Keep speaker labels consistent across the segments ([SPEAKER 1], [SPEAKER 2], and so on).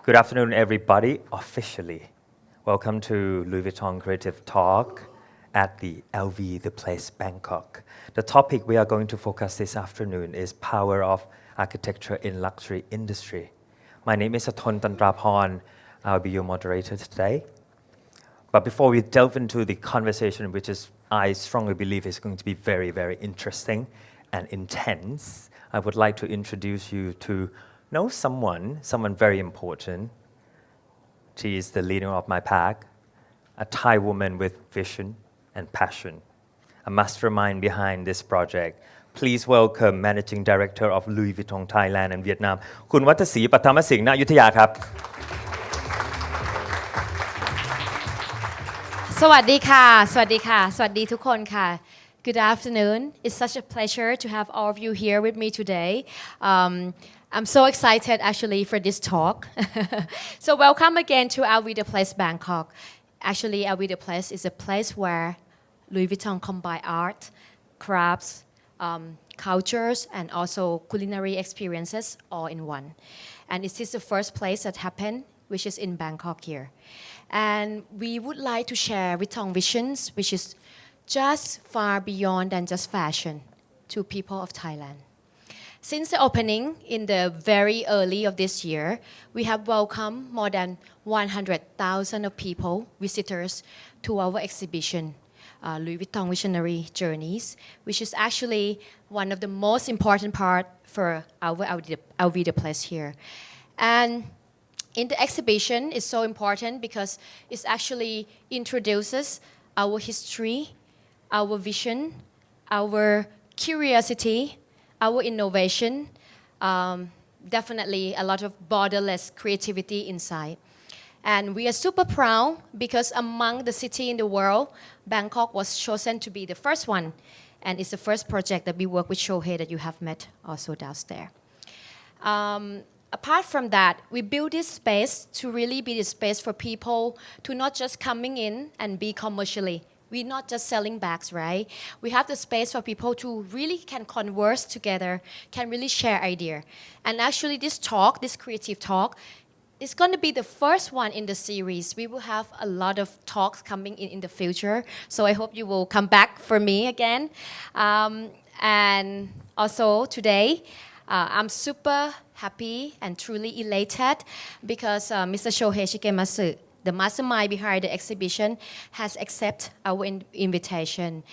[SPEAKER 1] Good afternoon, everybody. Officially, welcome to Louis Vuitton Creative Talk at the LV The Place Bangkok. The topic we are going to focus this afternoon is power of architecture in luxury industry. My name is Thon. I'll be your moderator today. But before we delve into the conversation, which is I strongly believe is going to be very, very interesting and intense, I would like to introduce you to know someone very important. She is the leader of my pack, a Thai woman with vision and passion, a mastermind behind this project. Please welcome Managing Director of Louis Vuitton Thailand and Vietnam คุณวัฒศรี ปัทมสิงห์ ณ อยุธยาครับ
[SPEAKER 2] สวัสดีค่ะ สวัสดีค่ะ สวัสดีทุกคนค่ะ Good afternoon. It's such a pleasure to have all of you here with me today. I'm so excited actually for this talk. So welcome again to LV The Place Bangkok. Actually, LV The Place is a place where Louis Vuitton combine art, crafts, cultures, and also culinary experiences all in one. And this is the first place that happened, which is in Bangkok here. And we would like to share Vuitton visions, which is just far beyond than just fashion to people of Thailand. Since the opening in the very early of this year, we have welcomed more than 100,000 of people, visitors to our exhibition, Louis Vuitton Visionary Journeys, which is actually one of the most important part for our LV The Place here. And in the exhibition, it's so important because it actually introduces our history, our vision, our curiosity, our innovation, definitely a lot of borderless creativity inside. And we are super proud because among the city in the world, Bangkok was chosen to be the first one. And it's the first project that we work with Shohei that you have met also downstairs. Apart from that, we build this space to really be the space for people to not just coming in and be commercially. We're not just selling bags, right? We have the space for people to really can converse together, can really share idea. And actually this talk, this creative talk, is going to be the first one in the series. We will have a lot of talks coming in the future. So I hope you will come back for me again. And also today, I'm super happy and truly elated because Mr. Shohei Shigematsu, the mastermind behind the exhibition, has accepted our invitation.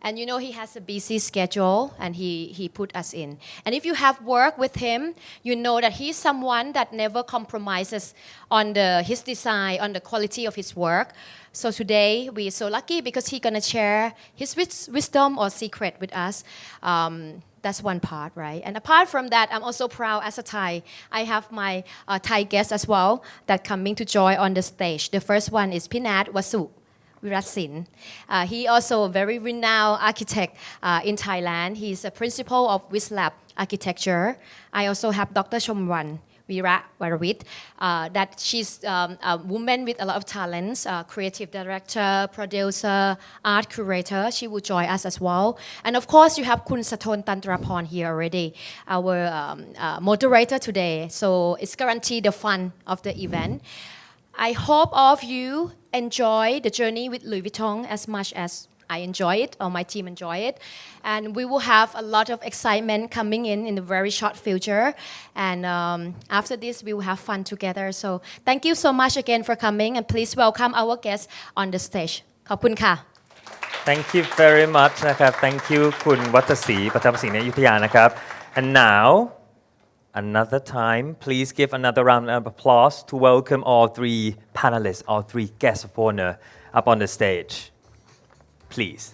[SPEAKER 2] And you know he has a busy schedule and he put us in. And if you have worked with him, you know that he's someone that never compromises on his design, on the quality of his work. So today we are so lucky because he's gonna share his wisdom or secret with us. That's one part, right? And apart from that, I'm also proud as a Thai. I have my Thai guests as well that coming to join on the stage. The first one is Pinat Wasu Viratsin. He also a very renowned architect in Thailand. He's a principal of Vaslab architecture. I also have Dr. Chom Wrăn that she's a woman with a lot of talents, creative director, producer, art curator. She will join us as well. And of course, you have Kun Sathon Tantraporn here already, our moderator today. So it's guaranteed the fun of the event. I hope all of you enjoy the journey with Louis Vuitton as much as I enjoy it, or my team enjoy it. And we will have a lot of excitement coming in the very short future. And after this, we will have fun together. So thank you so much again for coming. And please welcome our guests on the stage. ขอบคุณค่ะ
[SPEAKER 1] Thank you very much นะครับ Thank you คุณวัฒศรี ปัทมสิงห์ ณ อยุธยานะครับ And now another time, please give another round of applause to welcome all three panelists, all three guests of honor up on the stage. Please.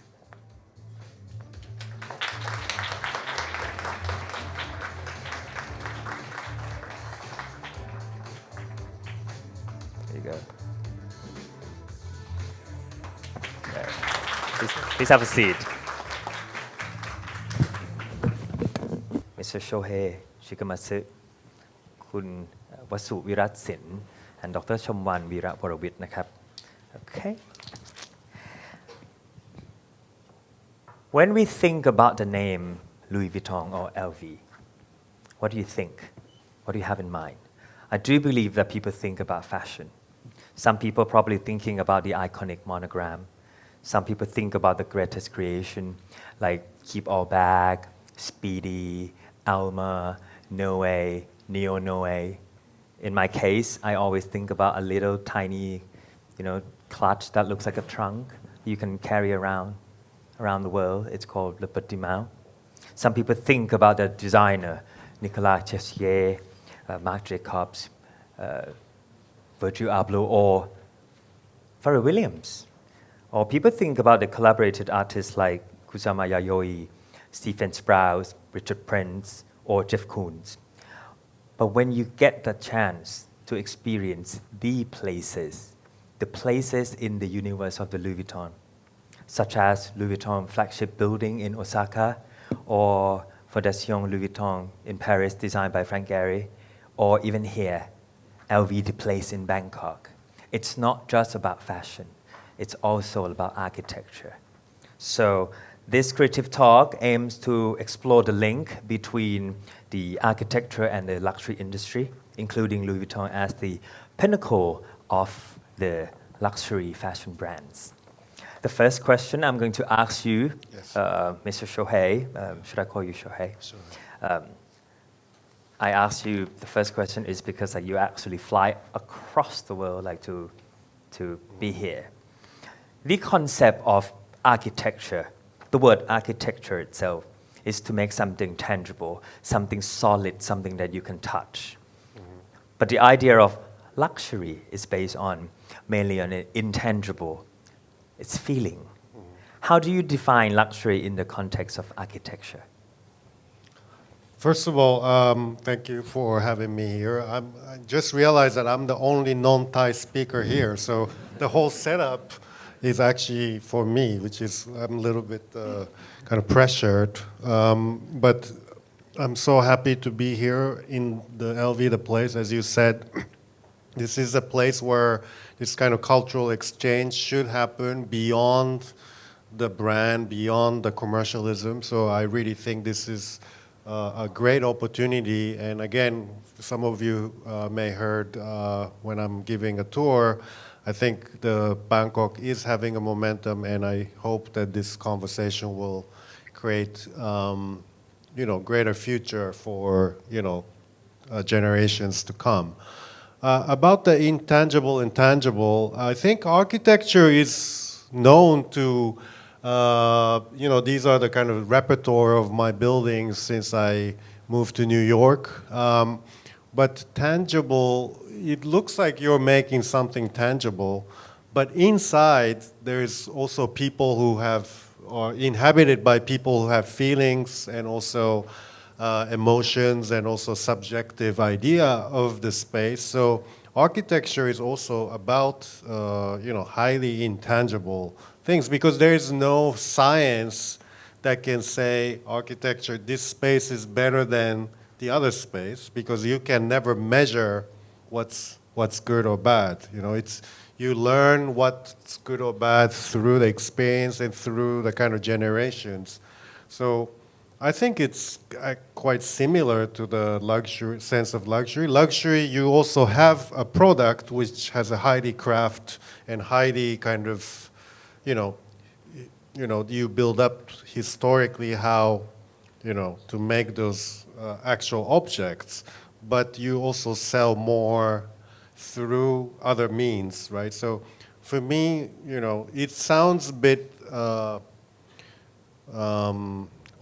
[SPEAKER 1] There you go. There. Please have a seat. Mr. Shohei Shigematsu, คุณวสุวิรัตสิน and Dr. ชมวรรณ วีระวรวิทย์ นะครับ Okay. When we think about the name Louis Vuitton or LV, what do you think? What do you have in mind? I do believe that people think about fashion. Some people probably thinking about the iconic monogram. Some people think about the greatest creation, like Keep All Bag, Speedy, Alma, Noe, Neo Noe. In my case, I always think about a little tiny, clutch that looks like a trunk you can carry around the world. It's called Le Petit Main. Some people think about the designer, Nicolas Tessier, Marc Jacobs, Virgil Abloh, or Pharrell Williams. Or people think about the collaborated artists like Kusama Yayoi, Stephen Sprouse, Richard Prince, or Jeff Koons. But when you get the chance to experience the places in the universe of the Louis Vuitton, such as Louis Vuitton flagship building in Osaka, or Fondation Louis Vuitton in Paris, designed by Frank Gehry, or even here, LV The Place in Bangkok. It's not just about fashion, it's also about architecture. So this creative talk aims to explore the link between the architecture and the luxury industry, including Louis Vuitton as the pinnacle of the luxury fashion brands. The first question I'm going to ask you,
[SPEAKER 3] Yes.
[SPEAKER 1] Mr. Shohei, should I call you Shohei?
[SPEAKER 3] Sure.
[SPEAKER 1] I asked you, the first question is because you actually fly across the world to be here. The concept of architecture, the word architecture itself, is to make something tangible, something solid, something that you can touch. But the idea of luxury is based on mainly on an intangible, it's feeling. How do you define luxury in the context of architecture?
[SPEAKER 3] First of all, thank you for having me here. I just realized that I'm the only non-Thai speaker here, so the whole setup is actually for me, which is I'm a little bit kind of pressured. But I'm so happy to be here in the LV The Place. As you said, this is a place where this kind of cultural exchange should happen beyond the brand, beyond the commercialism. So I really think this is a great opportunity. And again, some of you may heard when I'm giving a tour, I think the Bangkok is having a momentum, and I hope that this conversation will create, greater future for, generations to come. About the intangible and tangible, I think architecture is known to, these are the kind of repertoire of my buildings since I moved to New York. But tangible, it looks like you're making something tangible, but inside there's also people who are inhabited by people who have feelings and also emotions and also subjective idea of the space. So architecture is also about, highly intangible things, because there is no science that can say architecture, this space is better than the other space, because you can never measure what's good or bad. You learn what's good or bad through the experience and through the kind of generations. So I think it's quite similar to the luxury sense of luxury. Luxury, you also have a product which has a highly craft and highly kind of, you build up historically how, to make those actual objects, but you also sell more through other means, right? So for me, it sounds a bit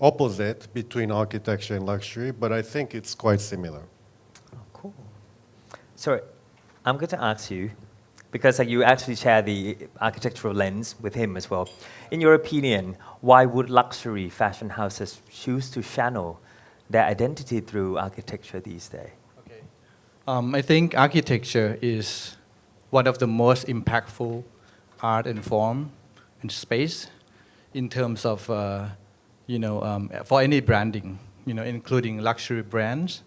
[SPEAKER 3] opposite between architecture and luxury, but I think it's quite similar.
[SPEAKER 1] Oh, cool. So I'm going to ask you, because you actually share the architectural lens with him as well. In your opinion, why would luxury fashion houses choose to channel their identity through architecture these days?
[SPEAKER 4] Okay. I think architecture is one of the most impactful art and form and space in terms of, for any branding, including luxury brands.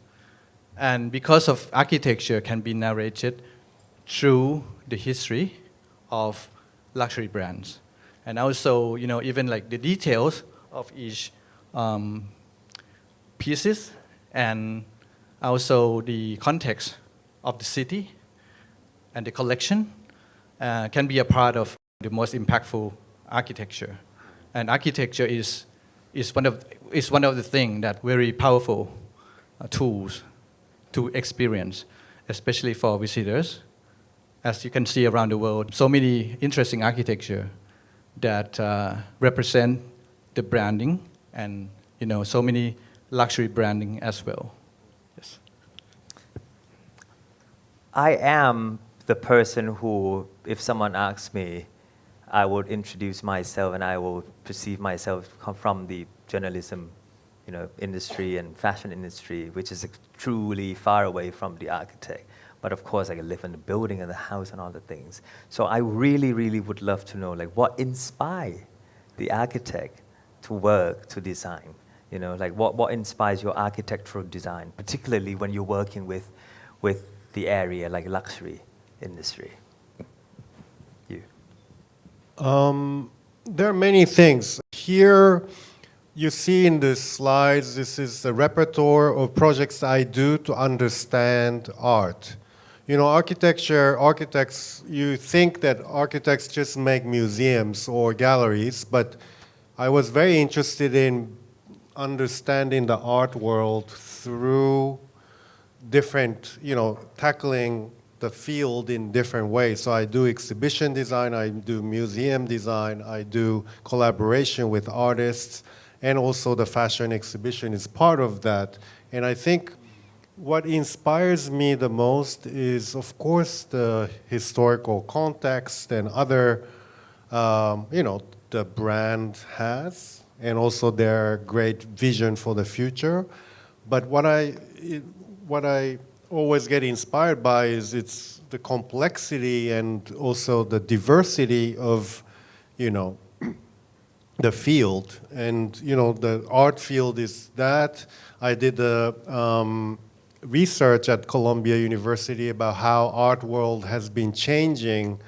[SPEAKER 4] And because of architecture can be narrated through the history of luxury brands. And also, even like the details of each pieces, and also the context of the city and the collection can be a part of the most impactful architecture. And architecture is one of the things that very powerful tools to experience, especially for visitors. As you can see around the world, so many interesting architecture that represent the branding and so many luxury branding as well. Yes.
[SPEAKER 1] I am the person who, if someone asks me, I would introduce myself and I will perceive myself come from the journalism, industry and fashion industry, which is truly far away from the architect. But of course, I live in the building and the house and all the things. So I really, really would love to know, what inspired the architect to work, to design? What inspires your architectural design, particularly when you're working with the area like luxury industry? You.
[SPEAKER 3] There are many things. Here, you see in the slides, this is a repertoire of projects I do to understand art. Architects, you think that architects just make museums or galleries, but I was very interested in understanding the art world through different, tackling the field in different ways. So I do exhibition design, I do museum design, I do collaboration with artists, and also the fashion exhibition is part of that. And I think what inspires me the most is, of course, the historical context and other, the brand has, and also their great vision for the future. But what I always get inspired by is it's the complexity and also the diversity of, the field. And, the art field is that. I did a research at Columbia University about how art world has been changing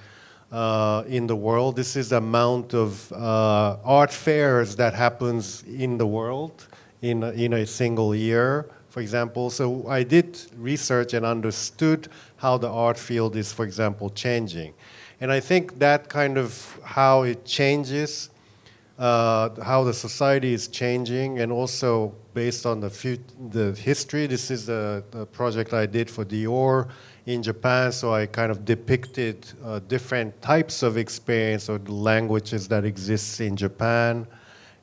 [SPEAKER 3] in the world. This is the amount of art fairs that happens in the world in a single year, for example. So I did research and understood how the art field is, for example, changing. And I think that kind of how it changes, how the society is changing, and also based on the history. This is the project I did for Dior in Japan, so I kind of depicted different types of experience or the languages that exist in Japan,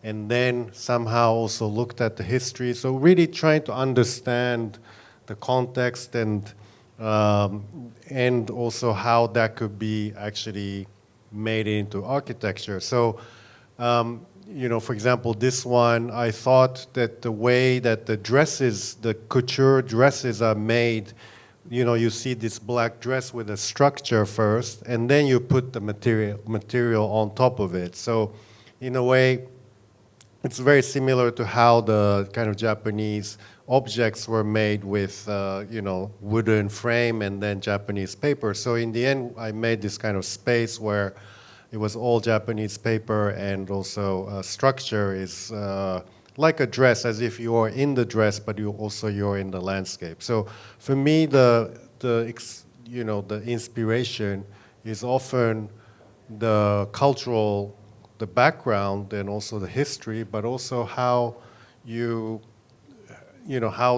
[SPEAKER 3] and then somehow also looked at the history. So really trying to understand the context and also how that could be actually made into architecture. So for example, this one, I thought that the way that the dresses, the couture dresses are made, you see this black dress with a structure first, and then you put the material on top of it. So in a way, it's very similar to how the kind of Japanese objects were made with, wooden frame and then Japanese paper. So in the end, I made this kind of space where it was all Japanese paper, and also structure is like a dress, as if you're in the dress, but you're in the landscape. So for me, the inspiration is often the cultural, the background, and also the history, but also how how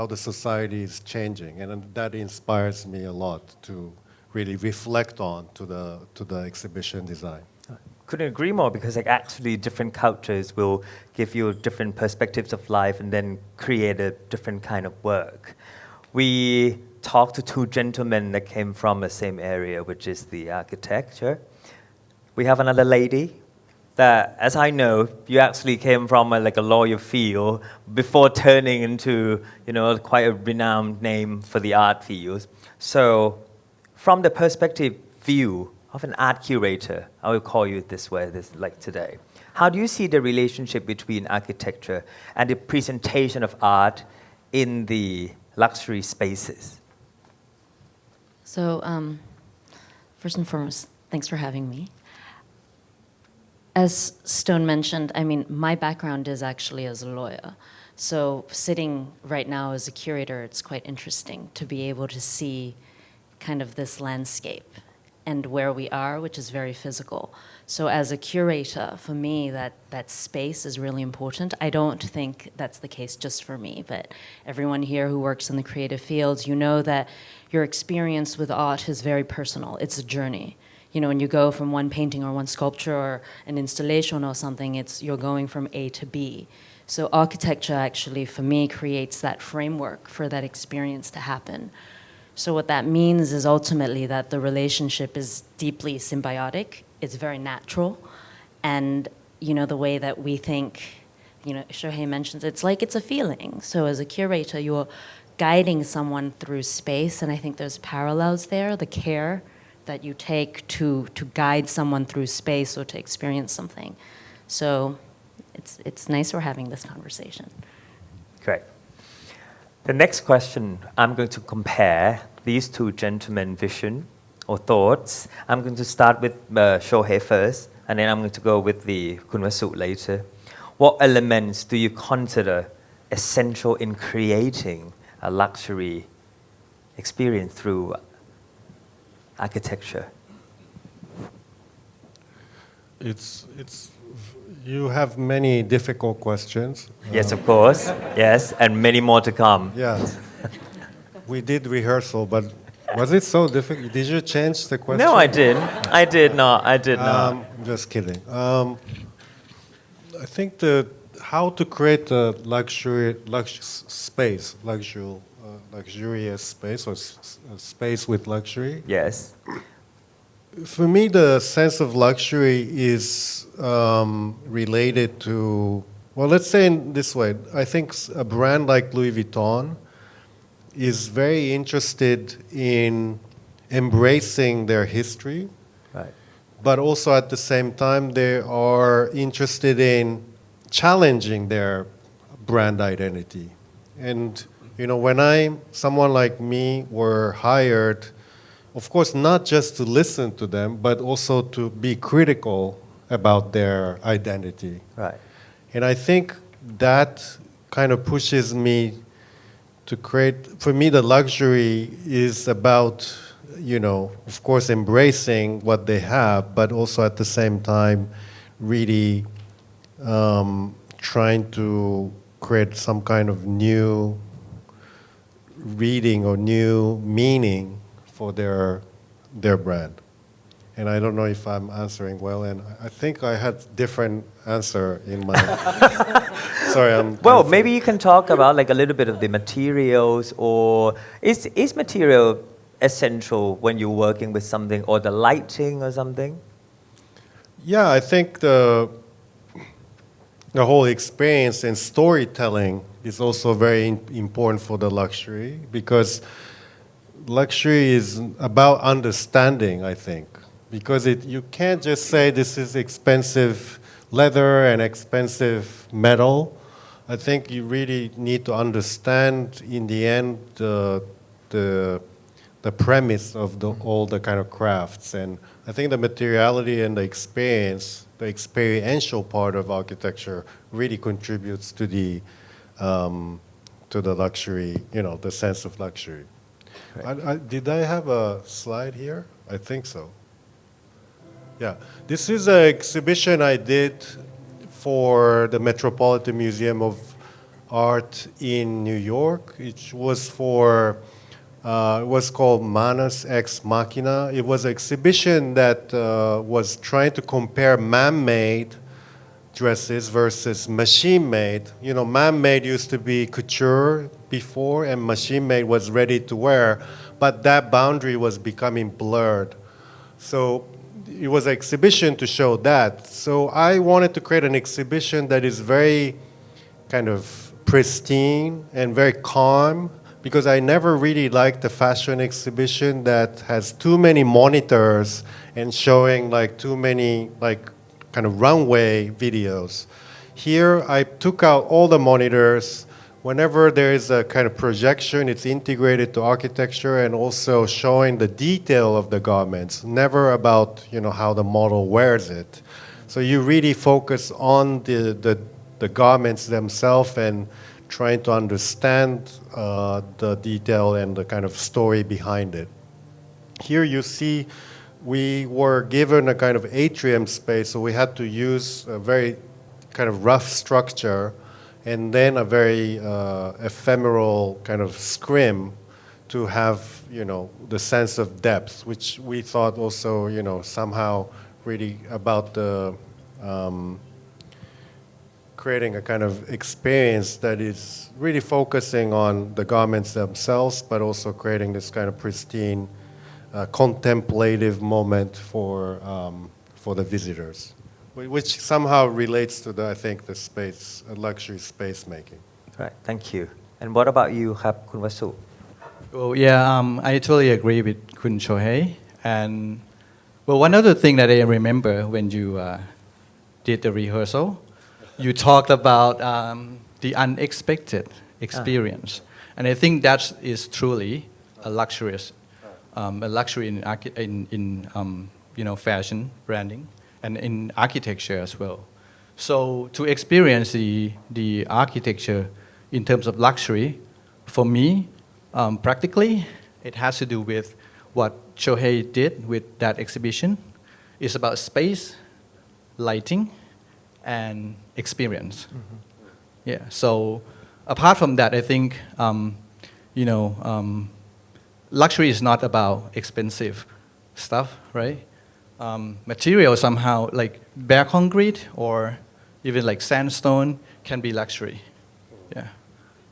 [SPEAKER 3] the society is changing, and that inspires me a lot to really reflect on to the exhibition design.
[SPEAKER 1] Couldn't agree more, because actually different cultures will give you different perspectives of life and then create a different kind of work. We talked to two gentlemen that came from the same area, which is the architecture. We have another lady that, as I know, you actually came from a lawyer field before turning into quite a renowned name for the art field. So from the perspective view of an art curator, I will call you this way, like today, how do you see the relationship between architecture and the presentation of art in the luxury spaces?
[SPEAKER 5] So, first and foremost, thanks for having me. As Stone mentioned, my background is actually as a lawyer. So sitting right now as a curator, it's quite interesting to be able to see kind of this landscape and where we are, which is very physical. So as a curator, for me, that space is really important. I don't think that's the case just for me, but everyone here who works in the creative fields, you know that your experience with art is very personal. It's a journey. You know, when you go from one painting or one sculpture or an installation or something, you're going from A to B. So architecture actually, for me, creates that framework for that experience to happen. So what that means is ultimately that the relationship is deeply symbiotic. It's very natural. And, you know, the way that we think, you know, Shohei mentions, it's like it's a feeling. So as a curator, you're guiding someone through space, and I think there's parallels there, the care that you take to guide someone through space or to experience something. So it's nice we're having this conversation.
[SPEAKER 1] Great. The next question, I'm going to compare these two gentlemen's vision or thoughts. I'm going to start with Shohei first, and then I'm going to go with the Kun Vasu later. What elements do you consider essential in creating a luxury experience through architecture?
[SPEAKER 3] You have many difficult questions.
[SPEAKER 1] Yes, of course. Yes, and many more to come.
[SPEAKER 3] Yeah. We did rehearsal, but was it so difficult? Did you change the question?
[SPEAKER 1] No, I didn't. I did not.
[SPEAKER 3] I'm just kidding. I think how to create a luxurious space or space with luxury.
[SPEAKER 1] Yes.
[SPEAKER 3] For me, the sense of luxury is related to, well, let's say in this way. I think a brand like Louis Vuitton is very interested in embracing their history,
[SPEAKER 1] Right.
[SPEAKER 3] but also at the same time they are interested in challenging their brand identity. And you know, when someone like me were hired, of course, not just to listen to them, but also to be critical about their identity.
[SPEAKER 1] Right.
[SPEAKER 3] And I think that kind of pushes me to create, for me, the luxury is about, you know, of course, embracing what they have, but also at the same time, really trying to create some kind of new reading or new meaning for their brand. And I don't know if I'm answering well, and I think I had different answer in my. Sorry,
[SPEAKER 1] Well, maybe you can talk about like a little bit of the materials, or is material essential when you're working with something, or the lighting or something?
[SPEAKER 3] Yeah, I think the whole experience and storytelling is also very important for the luxury, because luxury is about understanding, I think. Because you can't just say this is expensive leather and expensive metal. I think you really need to understand in the end the premise of all the kind of crafts. And I think the materiality and the experiential part of architecture really contributes to the luxury, you know, the sense of luxury. Did I have a slide here? I think so. Yeah, this is an exhibition I did for the Metropolitan Museum of Art in New York. It was it was called Manus Ex Machina. It was an exhibition that was trying to compare man-made dresses versus machine-made. You know, man-made used to be couture before, and machine-made was ready to wear, but that boundary was becoming blurred. So it was an exhibition to show that. So I wanted to create an exhibition that is very kind of pristine and very calm, because I never really liked the fashion exhibition that has too many monitors and showing like too many like kind of runway videos. Here I took out all the monitors. Whenever there is a kind of projection, it's integrated to architecture and also showing the detail of the garments, never about, you know, how the model wears it. So you really focus on the garments themselves and trying to understand the detail and the kind of story behind it. Here you see we were given a kind of atrium space, so we had to use a very kind of rough structure and then a very ephemeral kind of scrim to have, the sense of depth, which we thought also, somehow really about the creating a kind of experience that is really focusing on the garments themselves, but also creating this kind of pristine, contemplative moment for the visitors, which somehow relates to I think the space, luxury space making.
[SPEAKER 1] Right, thank you. And what about you, ครับ คุณวสุ
[SPEAKER 4] Well, yeah, I totally agree with Kun Shohei. And well, one other thing that I remember when you did the rehearsal, you talked about the unexpected experience, and I think that is truly a luxury in fashion branding and in architecture as well. So to experience the architecture in terms of luxury, for me, practically, it has to do with what Shohei did with that exhibition. It's about space, lighting, and experience. Mm-hmm. Yeah. So apart from that, I think luxury is not about expensive stuff, right? Material somehow like bare concrete or even like sandstone can be luxury. Yeah.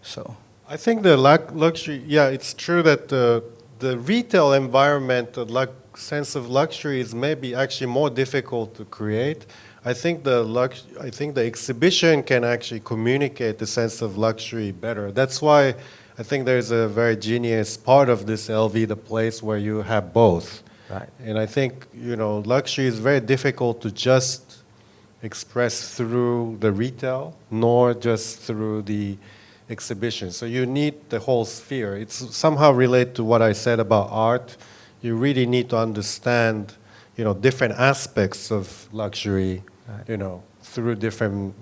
[SPEAKER 4] So.
[SPEAKER 3] I think the luxury, it's true that the retail environment, the sense of luxury is maybe actually more difficult to create. I think the exhibition can actually communicate the sense of luxury better. That's why I think there's a very genius part of this LV The Place where you have both.
[SPEAKER 1] Right.
[SPEAKER 3] And I think, luxury is very difficult to just express through the retail, nor just through the exhibition. So you need the whole sphere. It's somehow related to what I said about art. You really need to understand, different aspects of luxury, right. Through different,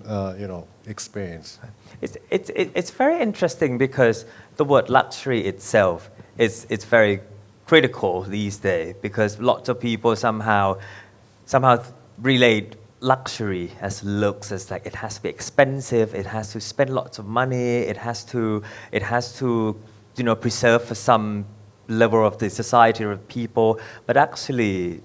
[SPEAKER 3] experience.
[SPEAKER 1] It's very interesting because the word luxury itself it's very critical these days because lots of people somehow relate luxury as looks as like it has to be expensive, it has to spend lots of money, it has to preserve for some level of the society or people. But actually,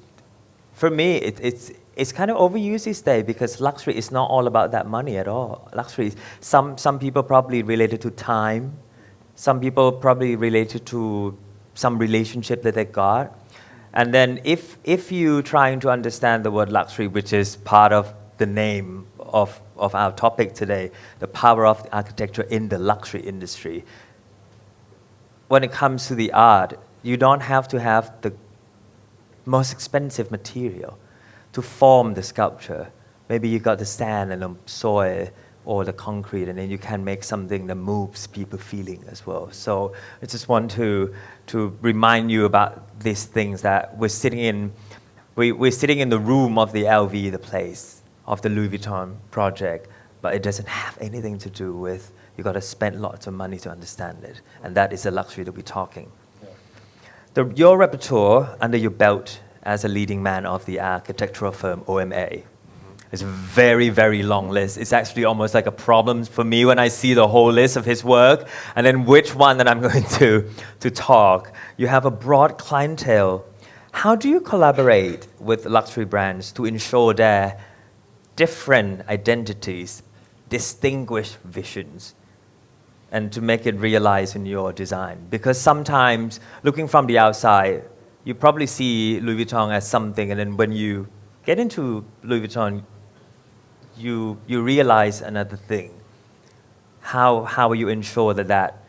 [SPEAKER 1] for me, it's kind of overused these days because luxury is not all about that money at all. Luxury, some people probably related to time, some people probably related to some relationship that they got. And then if you trying to understand the word luxury, which is part of the name of our topic today, the power of the architecture in the luxury industry, when it comes to the art, you don't have to have the most expensive material to form the sculpture. Maybe you got the sand and the soil or the concrete, and then you can make something that moves people feeling as well. So I just want to remind you about these things that we're sitting in the room of the LV, the place of the Louis Vuitton project, but it doesn't have anything to do with you got to spend lots of money to understand it, and that is a luxury that we're talking. Yeah. Your repertoire under your belt as a leading man of the architectural firm OMA. It's a very, very long list. It's actually almost like a problem for me when I see the whole list of his work and then which one that I'm going to talk. You have a broad clientele. How do you collaborate with luxury brands to ensure their different identities, distinguished visions, and to make it realize in your design? Because sometimes, looking from the outside, you probably see Louis Vuitton as something, and then when you get into Louis Vuitton, you realize another thing. How will you ensure that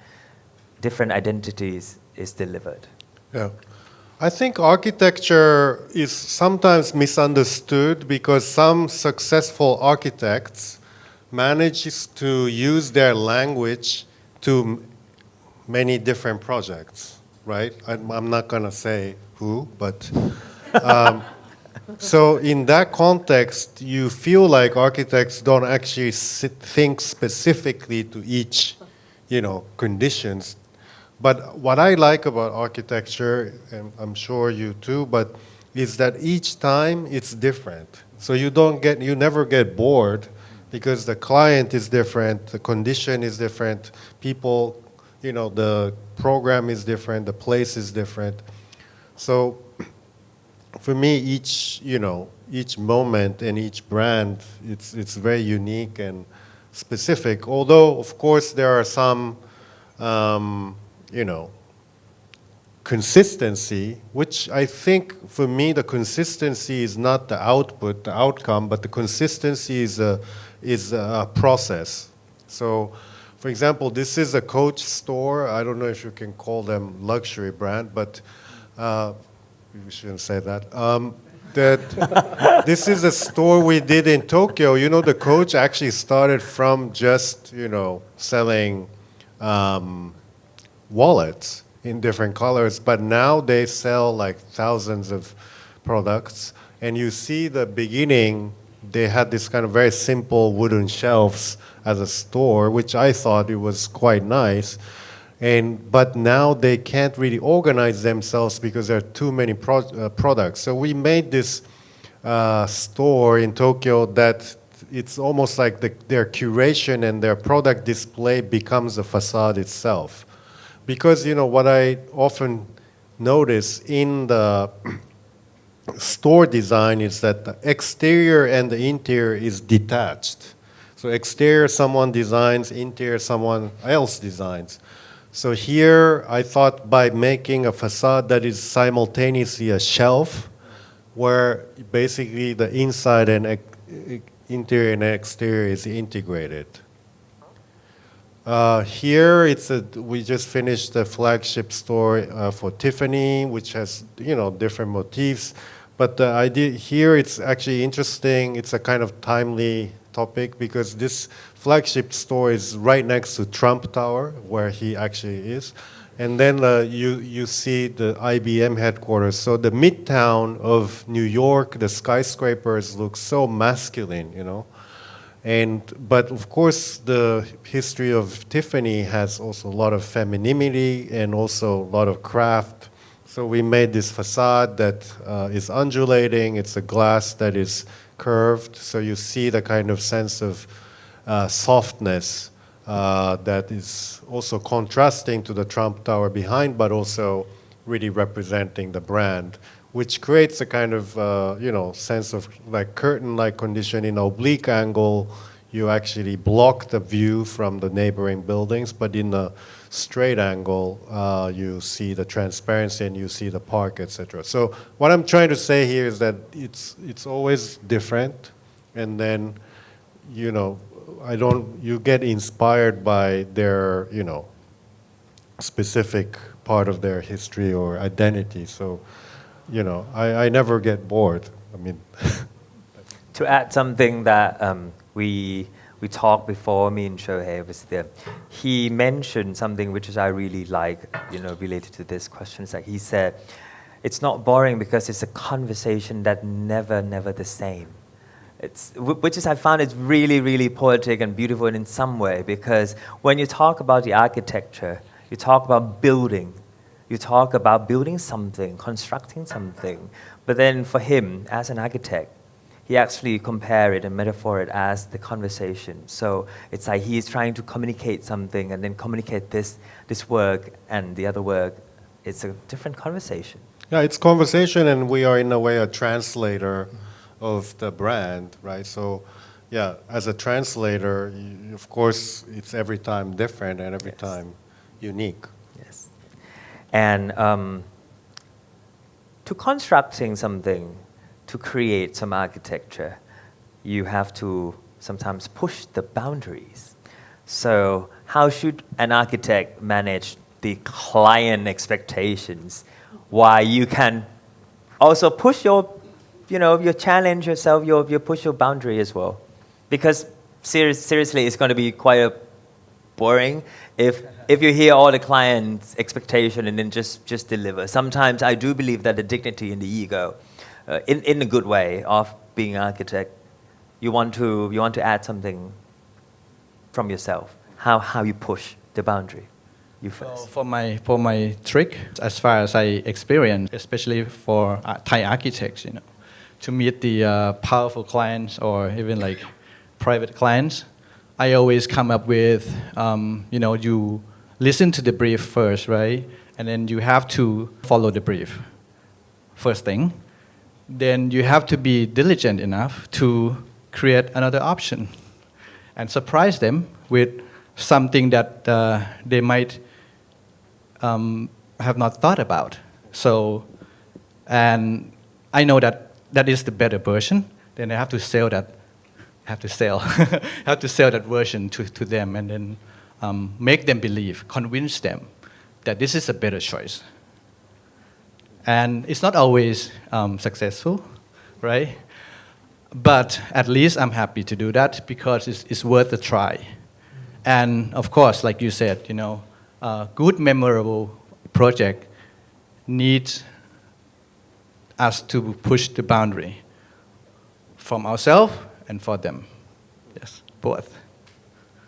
[SPEAKER 1] different identities is delivered?
[SPEAKER 3] Yeah. I think architecture is sometimes misunderstood because some successful architects manage to use their language to many different projects, right? I'm not going to say who, but so in that context, you feel like architects don't actually think specifically to each conditions. But what I like about architecture, and I'm sure you too, but is that each time it's different. So you never get bored because the client is different, the condition is different, people, the program is different, the place is different. So for me, each moment and each brand, it's very unique and specific. Although, of course, there are some, consistency, which I think for me the consistency is not the output, the outcome, but the consistency is a process. So, for example, this is a Coach store. I don't know if you can call them luxury brand, but we shouldn't say that. That this is a store we did in Tokyo. The Coach actually started from just selling wallets in different colors, but now they sell like thousands of products. And you see the beginning, they had this kind of very simple wooden shelves as a store, which I thought it was quite nice. But now they can't really organize themselves because there are too many products. So we made this store in Tokyo that it's almost like their curation and their product display becomes a facade itself. Because, what I often notice in the store design is that the exterior and the interior is detached. So exterior someone designs, interior someone else designs. So here I thought by making a facade that is simultaneously a shelf, where basically the inside and interior and exterior is integrated. Here we just finished the flagship store for Tiffany, which has different motifs. But the idea here, it's actually interesting. It's a kind of timely topic because this flagship store is right next to Trump Tower, where he actually is. And then you see the IBM headquarters. So the midtown of New York, the skyscrapers look so masculine, But of course, the history of Tiffany has also a lot of femininity and also a lot of craft. So we made this facade that is undulating. It's a glass that is curved. So you see the kind of sense of softness that is also contrasting to the Trump Tower behind, but also really representing the brand, which creates a kind of sense of like curtain-like condition in oblique angle. You actually block the view from the neighboring buildings, but in a straight angle, you see the transparency and you see the park, etc. So what I'm trying to say here is that it's always different, and then you get inspired by their specific part of their history or identity. So I never get bored. I mean,
[SPEAKER 1] to add something that we talked before, me and Shohei was there. He mentioned something which is I really like, related to this question. Is that he said, it's not boring because it's a conversation that never the same. Which is I found it's really, really poetic and beautiful in some way, because when you talk about the architecture, you talk about building. You talk about building something, constructing something. But then for him, as an architect, he actually compared it and metaphor it as the conversation. So it's like he's trying to communicate something and then communicate this work and the other work. It's a different conversation.
[SPEAKER 3] Yeah, it's conversation, and we are in a way a translator of the brand, right? So, yeah, as a translator, of course, it's every time different and every time unique.
[SPEAKER 1] Yes. And to constructing something, to create some architecture, you have to sometimes push the boundaries. So how should an architect manage the client expectations while you can also push your challenge yourself, you push your boundary as well? Because seriously, it's going to be quite boring if you hear all the client's expectation and then just deliver. Sometimes I do believe that the dignity and the ego, in a good way of being an architect, you want to add something from yourself. How you push the boundary? You
[SPEAKER 4] So
[SPEAKER 1] first.
[SPEAKER 4] for my trick, as far as I experience, especially for Thai architects, to meet the powerful clients or even like private clients, I always come up with, you listen to the brief first, right? And then you have to follow the brief, first thing. Then you have to be diligent enough to create another option and surprise them with something that they might have not thought about. So, and I know that is the better version. Then I have to sell that. Have to sell that version to them, and then make them believe, convince them that this is a better choice. And it's not always successful, right? But at least I'm happy to do that because it's worth a try. And of course, like you said, a good, memorable project needs us to push the boundary from ourselves and for them. Yes, both.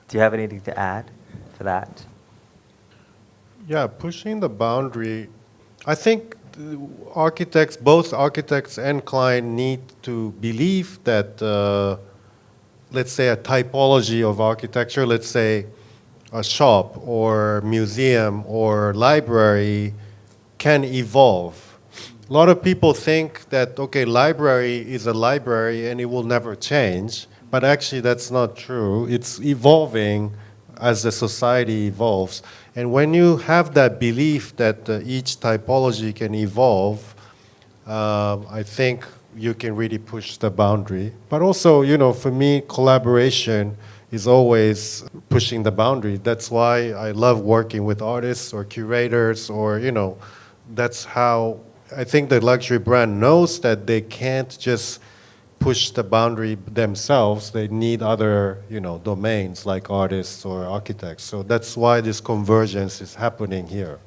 [SPEAKER 1] Do you have anything to add for that?
[SPEAKER 3] Yeah, pushing the boundary. I think both architects and client need to believe that, let's say, a typology of architecture, let's say a shop or museum or library can evolve. A lot of people think that, okay, library is a library and it will never change, but actually that's not true. It's evolving as the society evolves. And when you have that belief that each typology can evolve, I think you can really push the boundary. But also, for me, collaboration is always pushing the boundary. That's why I love working with artists or curators or, that's how I think the luxury brand knows that they can't just push the boundary themselves. They need other, domains like artists or architects. So that's why this convergence is happening here.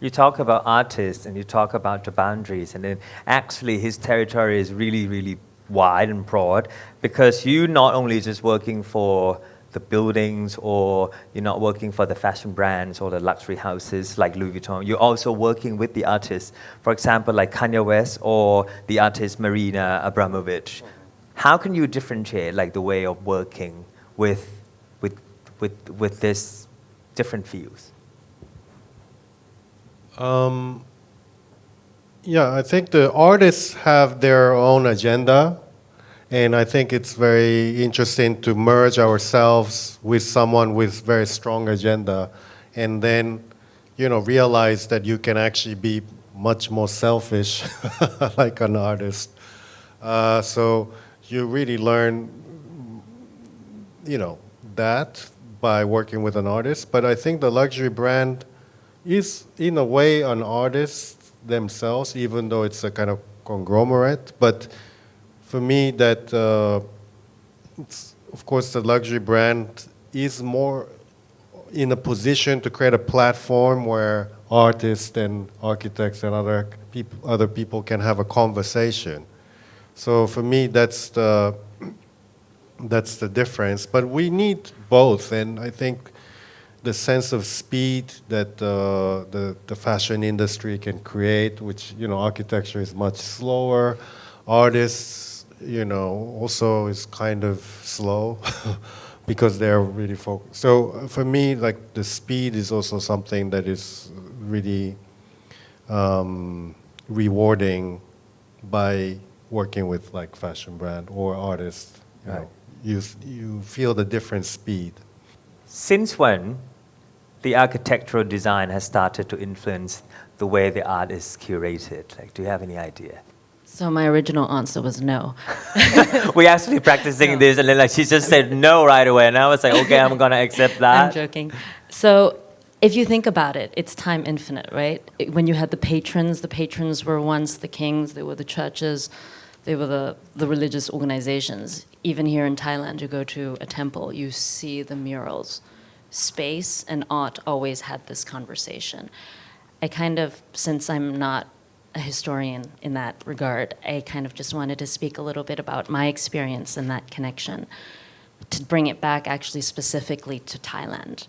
[SPEAKER 1] You talk about artists and you talk about the boundaries, and then actually his territory is really, really wide and broad because you're not only just working for the buildings or you're not working for the fashion brands or the luxury houses like Louis Vuitton. You're also working with the artists, for example, like Kanye West or the artist Marina Abramovich. How can you differentiate like the way of working with this different fields?
[SPEAKER 3] Yeah, I think the artists have their own agenda. And I think it's very interesting to merge ourselves with someone with very strong agenda and then, realize that you can actually be much more selfish like an artist. So you really learn, that by working with an artist. But I think the luxury brand is, in a way, an artist themselves, even though it's a kind of conglomerate. But for me, that of course the luxury brand is more in a position to create a platform where artists and architects and other people can have a conversation. So for me, that's the difference. But we need both, and I think the sense of speed that the fashion industry can create, which architecture is much slower, artists also is kind of slow because they're really focused. So for me, like the speed is also something that is really rewarding by working with like fashion brand or artists. You feel the different speed.
[SPEAKER 1] Since when the architectural design has started to influence the way the art is curated? Like, do you have any idea?
[SPEAKER 5] So my original answer was no.
[SPEAKER 1] We're actually practicing this, and then she just said no right away, and I was like, okay, I'm gonna accept that.
[SPEAKER 5] I'm joking. So if you think about it, it's time infinite, right? When you had the patrons were once the kings, they were the churches, they were the religious organizations. Even here in Thailand, you go to a temple, you see the murals. Space and art always had this conversation. I kind of, since I'm not a historian in that regard, I kind of just wanted to speak a little bit about my experience in that connection, to bring it back actually specifically to Thailand.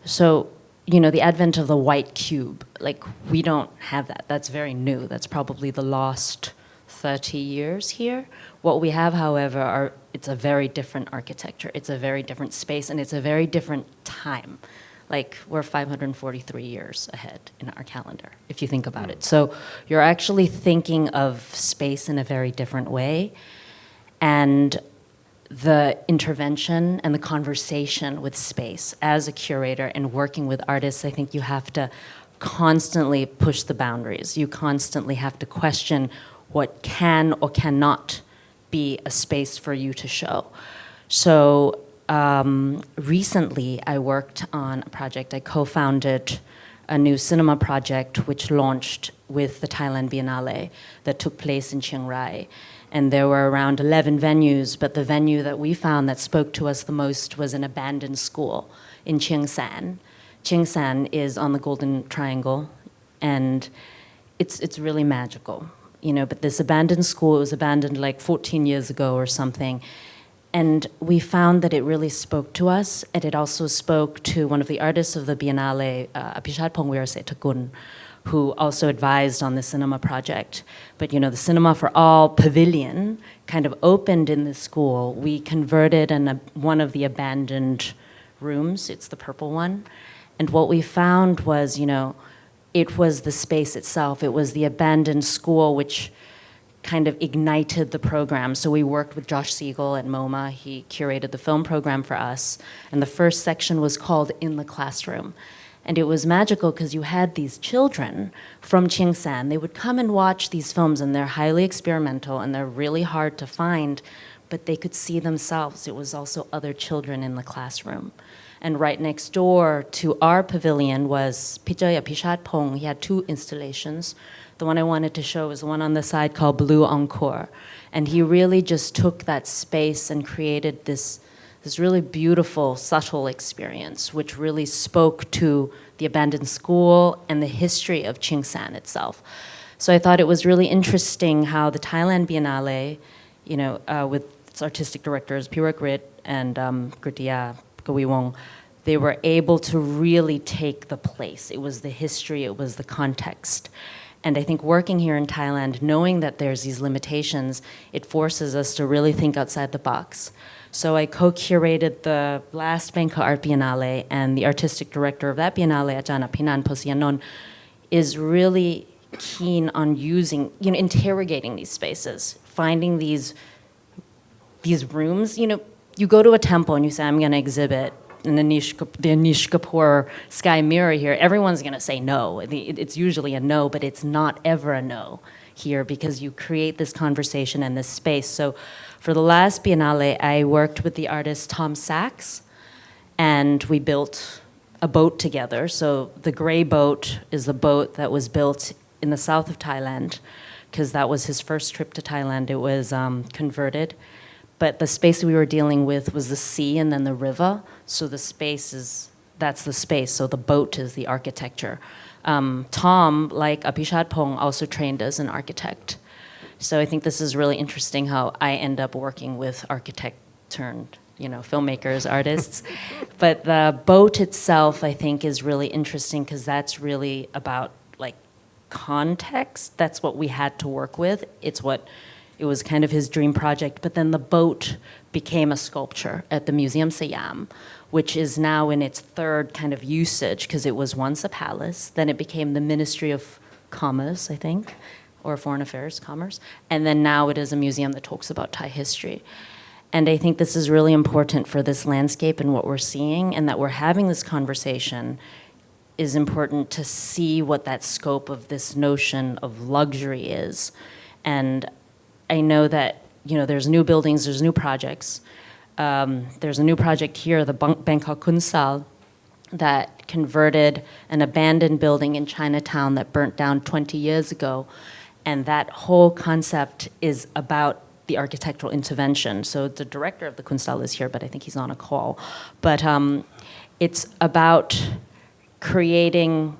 [SPEAKER 5] So, the advent of the white cube, like we don't have that. That's very new. That's probably the last 30 years here. What we have, however, it's a very different architecture. It's a very different space, and it's a very different time. Like we're 543 years ahead in our calendar, if you think about it. So you're actually thinking of space in a very different way. And the intervention and the conversation with space as a curator and working with artists, I think you have to constantly push the boundaries. You constantly have to question what can or cannot be a space for you to show. So recently I worked on a project. I co-founded a new cinema project which launched with the Thailand Biennale that took place in Chiang Rai. And there were around 11 venues, but the venue that we found that spoke to us the most was an abandoned school in Chiang San. Chiang San is on the Golden Triangle, and it's really magical, but this abandoned school, it was abandoned like 14 years ago or something. And we found that it really spoke to us, and it also spoke to one of the artists of the Biennale, Apishat Pongwirasetakun, who also advised on the cinema project. But the Cinema for All pavilion kind of opened in the school. We converted one of the abandoned rooms, it's the purple one. And what we found was, it was the space itself. It was the abandoned school which kind of ignited the program. So we worked with Josh Siegel at MoMA. He curated the film program for us. And the first section was called In the Classroom. And it was magical because you had these children from Chiang San. They would come and watch these films, and they're highly experimental, and they're really hard to find, but they could see themselves. It was also other children in the classroom. And right next door to our pavilion was Pijoy Apishat Pong. He had 2 installations. The one I wanted to show is the one on the side called Blue Encore. And he really just took that space and created this really beautiful, subtle experience, which really spoke to the abandoned school and the history of Chiang San itself. So I thought it was really interesting how the Thailand Biennale, with its artistic directors, Pirak Rit and Kritiya Kawiwong, they were able to really take the place. It was the history, it was the context. And I think working here in Thailand, knowing that there's these limitations, it forces us to really think outside the box. So I co-curated the last Bangkok Art Biennale, and the artistic director of that Biennale, Ajahn Pinan Posianon, is really keen on using, interrogating these spaces, finding these rooms. You go to a temple and you say, I'm going to exhibit the Anish Kapoor sky mirror here. Everyone's going to say no. It's usually a no, but it's not ever a no here because you create this conversation and this space. So for the last Biennale, I worked with the artist Tom Sachs, and we built a boat together. So the gray boat is the boat that was built in the south of Thailand, because that was his first trip to Thailand. It was converted. But the space we were dealing with was the sea and then the river. So the space that's the space. So the boat is the architecture. Tom, like Apishat Pong, also trained as an architect. So I think this is really interesting how I end up working with architect turned, filmmakers, artists. But the boat itself, I think, is really interesting because that's really about context. That's what we had to work with. It was kind of his dream project. But then the boat became a sculpture at the Museum Siam, which is now in its 3rd kind of usage because it was once a palace. Then it became the Ministry of Commerce, I think, or Foreign Affairs, Commerce. And then now it is a museum that talks about Thai history. And I think this is really important for this landscape and what we're seeing, and that we're having this conversation is important to see what that scope of this notion of luxury is. And I know that, there's new buildings, there's new projects. There's a new project here, the Bangkok Kunsal, that converted an abandoned building in Chinatown that burnt down 20 years ago. And that whole concept is about the architectural intervention. So the director of the Kunsal is here, but I think he's on a call. But it's about creating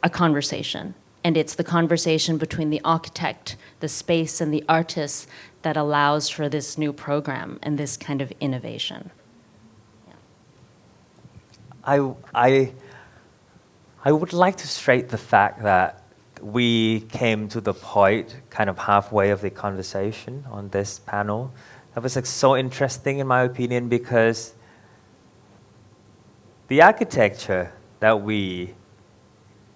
[SPEAKER 5] a conversation. And it's the conversation between the architect, the space, and the artist that allows for this new program and this kind of innovation.
[SPEAKER 1] I, I, I would like to straight the fact that we came to the point, kind of halfway of the conversation on this panel. That was like so interesting in my opinion because the architecture that we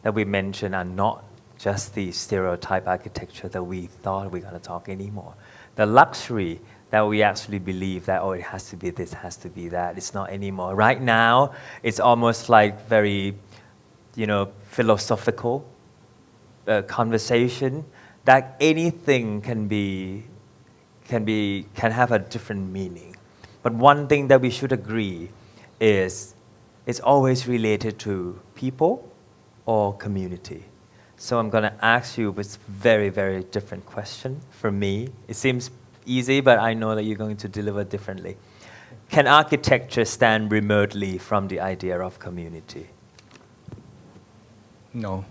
[SPEAKER 1] mentioned are not just the stereotype architecture that we thought we were going to talk anymore. The luxury that we actually believe that, oh, it has to be this, has to be that, it's not anymore. Right now, it's almost like very, philosophical conversation that anything can have a different meaning. But one thing that we should agree is it's always related to people or community. So I'm going to ask you this very, very different question for me. It seems easy, but I know that you're going to deliver differently. Can architecture stand remotely from the idea of community?
[SPEAKER 4] No.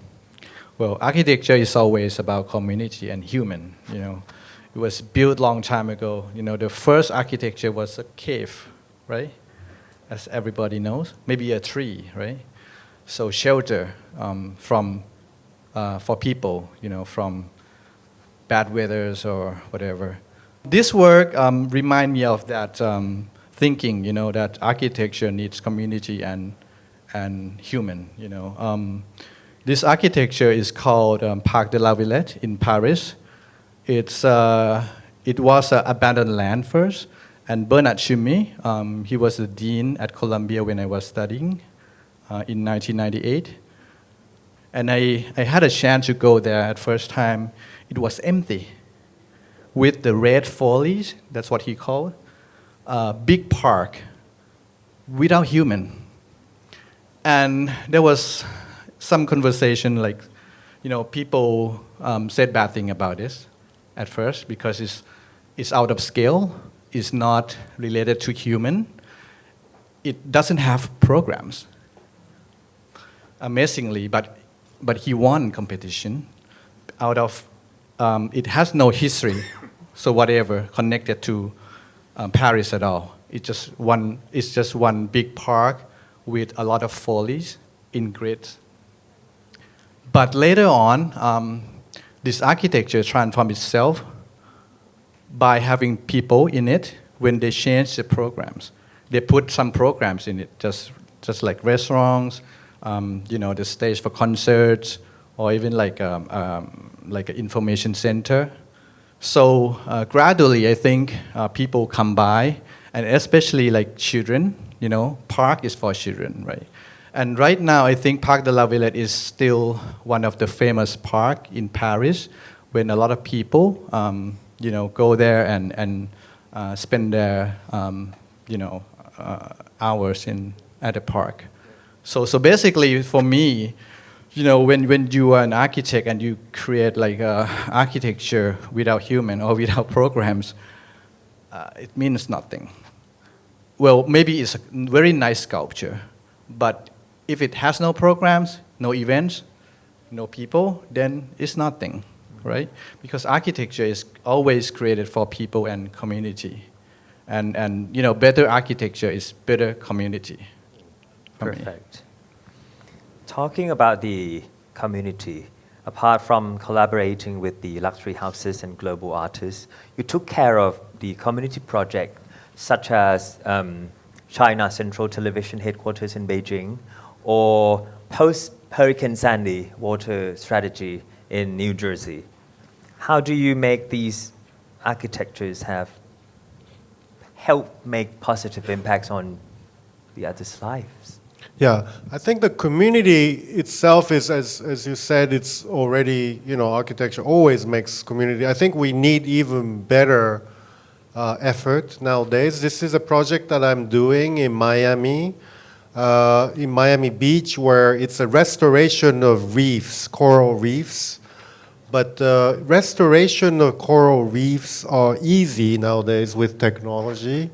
[SPEAKER 4] Well, architecture is always about community and human, It was built long time ago. The first architecture was a cave, right? As everybody knows. Maybe a tree, right? So shelter for people, from bad weathers or whatever. This work remind me of that thinking, that architecture needs community and human, This architecture is called Parc de la Villette in Paris. It was abandoned land first, and Bernard Chimay, he was the dean at Columbia when I was studying in 1998. And I had a chance to go there at first time. It was empty with the red foliage, that's what he called, big park without human. And there was some conversation like, people said bad thing about this at first because it's out of scale, it's not related to human, it doesn't have programs. Amazingly, but he won competition out of, it has no history, so whatever connected to Paris at all. It's just one big park with a lot of foliage in grids. But later on, this architecture transformed itself by having people in it when they changed the programs. They put some programs in it, just like restaurants, the stage for concerts, or even like an information center. So gradually, I think people come by, and especially like children. Park is for children, right? And right now, I think Parc de la Villette is still one of the famous park in Paris, when a lot of people, go there and spend their, hours at the park. So basically, for me, when you are an architect and you create like architecture without human or without programs, it means nothing. Well, maybe it's a very nice sculpture, but if it has no programs, no events, no people, then it's nothing, right? Because architecture is always created for people and community. And better architecture is better community.
[SPEAKER 1] Perfect. Talking about the community, apart from collaborating with the luxury houses and global artists, you took care of the community project such as China Central Television headquarters in Beijing, or post-Hurricane Sandy water strategy in New Jersey. How do you make these architectures help make positive impacts on the others' lives?
[SPEAKER 3] Yeah, I think the community itself is, as you said, it's already, architecture always makes community. I think we need even better effort nowadays. This is a project that I'm doing in Miami Beach, where it's a restoration of reefs, coral reefs. But restoration of coral reefs are easy nowadays with technology.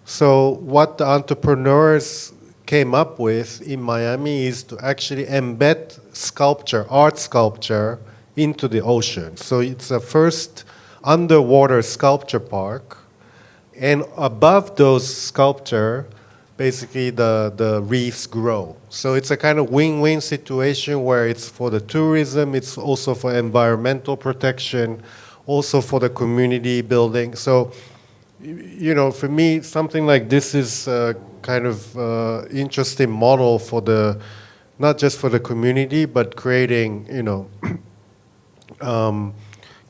[SPEAKER 3] So what the entrepreneurs came up with in Miami is to actually embed art sculpture into the ocean. So it's a first underwater sculpture park. And above those sculpture, basically the reefs grow. So it's a kind of win-win situation where it's for the tourism, it's also for environmental protection, also for the community building. So, for me, something like this is a kind of interesting model for not just for the community, but creating,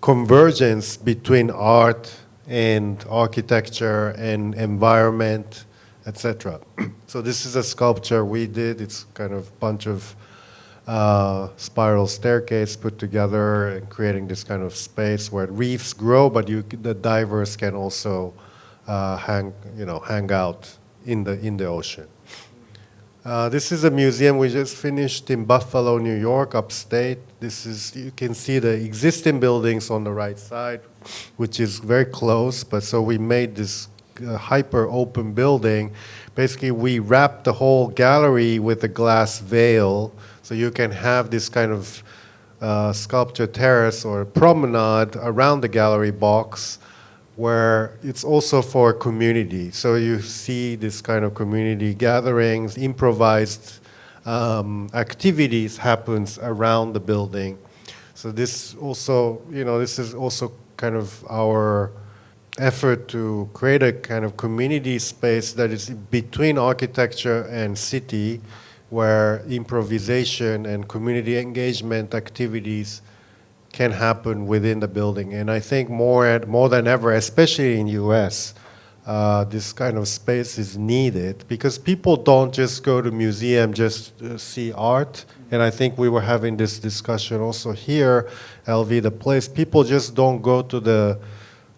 [SPEAKER 3] convergence between art and architecture and environment, etc. So this is a sculpture we did. It's kind of a bunch of spiral staircase put together and creating this kind of space where reefs grow, but the divers can also hang out in the ocean. This is a museum we just finished in Buffalo, New York, upstate. You can see the existing buildings on the right side, which is very close, but so we made this hyper open building. Basically, we wrapped the whole gallery with a glass veil, so you can have this kind of sculpture terrace or promenade around the gallery box, where it's also for community. So you see this kind of community gatherings, improvised activities happens around the building. So this also, this is also kind of our effort to create a kind of community space that is between architecture and city, where improvisation and community engagement activities can happen within the building. And I think more than ever, especially in US, this kind of space is needed because people don't just go to museum just to see art. And I think we were having this discussion also here, LV The Place. People just don't go to the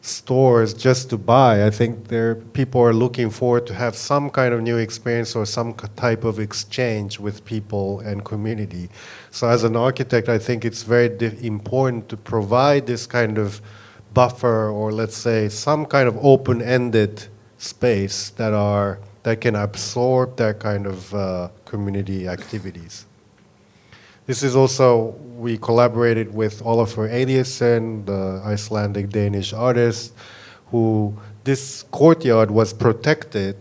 [SPEAKER 3] stores just to buy. I think people are looking forward to have some kind of new experience or some type of exchange with people and community. So as an architect, I think it's very important to provide this kind of buffer, or let's say some kind of open-ended space that can absorb that kind of community activities. This is also, we collaborated with Olafur Eliasson, the Icelandic-Danish artist, this courtyard was protected.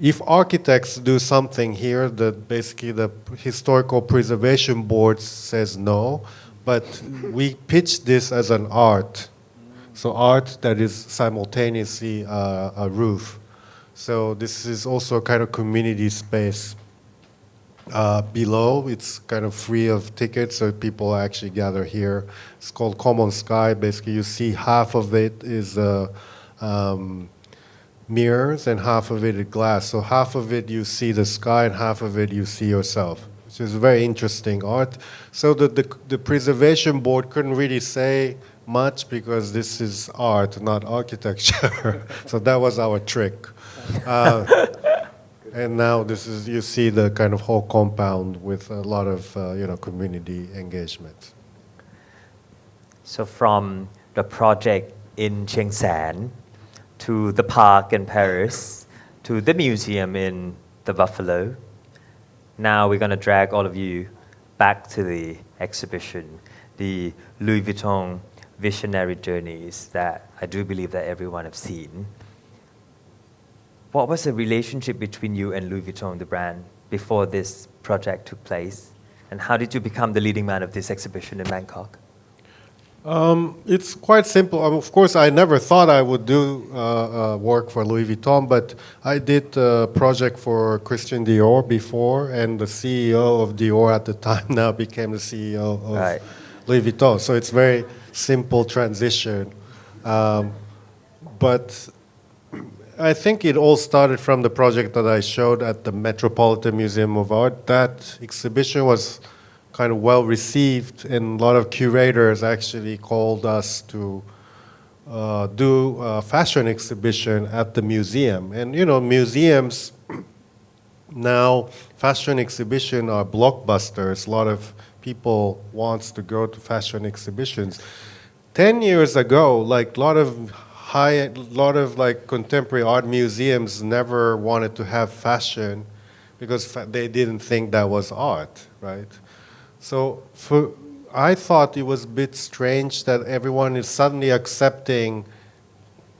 [SPEAKER 3] If architects do something here, basically the Historical Preservation Board says no, but we pitched this as an art. So art that is simultaneously a roof. So this is also a kind of community space. Below, it's kind of free of tickets, so people actually gather here. It's called Common Sky. Basically, you see half of it is mirrors and half of it is glass. So half of it you see the sky and half of it you see yourself, which is very interesting art. So the preservation board couldn't really say much because this is art, not architecture. So that was our trick. And now you see the kind of whole compound with a lot of community engagement.
[SPEAKER 1] So from the project in Chiang Saen to the park in Paris to the museum in the Buffalo, now we're going to drag all of you back to the exhibition, the Louis Vuitton Visionary Journeys that I do believe that everyone have seen. What was the relationship between you and Louis Vuitton, the brand, before this project took place? And how did you become the leading man of this exhibition in Bangkok?
[SPEAKER 3] It's quite simple. Of course, I never thought I would do work for Louis Vuitton, but I did a project for Christian Dior before, and the CEO of Dior at the time now became the CEO of Louis Vuitton. So it's very simple transition. But I think it all started from the project that I showed at the Metropolitan Museum of Art. That exhibition was kind of well received, and a lot of curators actually called us to do a fashion exhibition at the museum. And museums now, fashion exhibition are blockbusters. A lot of people wants to go to fashion exhibitions. 10 years ago, like a lot of like contemporary art museums never wanted to have fashion because they didn't think that was art, right? So I thought it was a bit strange that everyone is suddenly accepting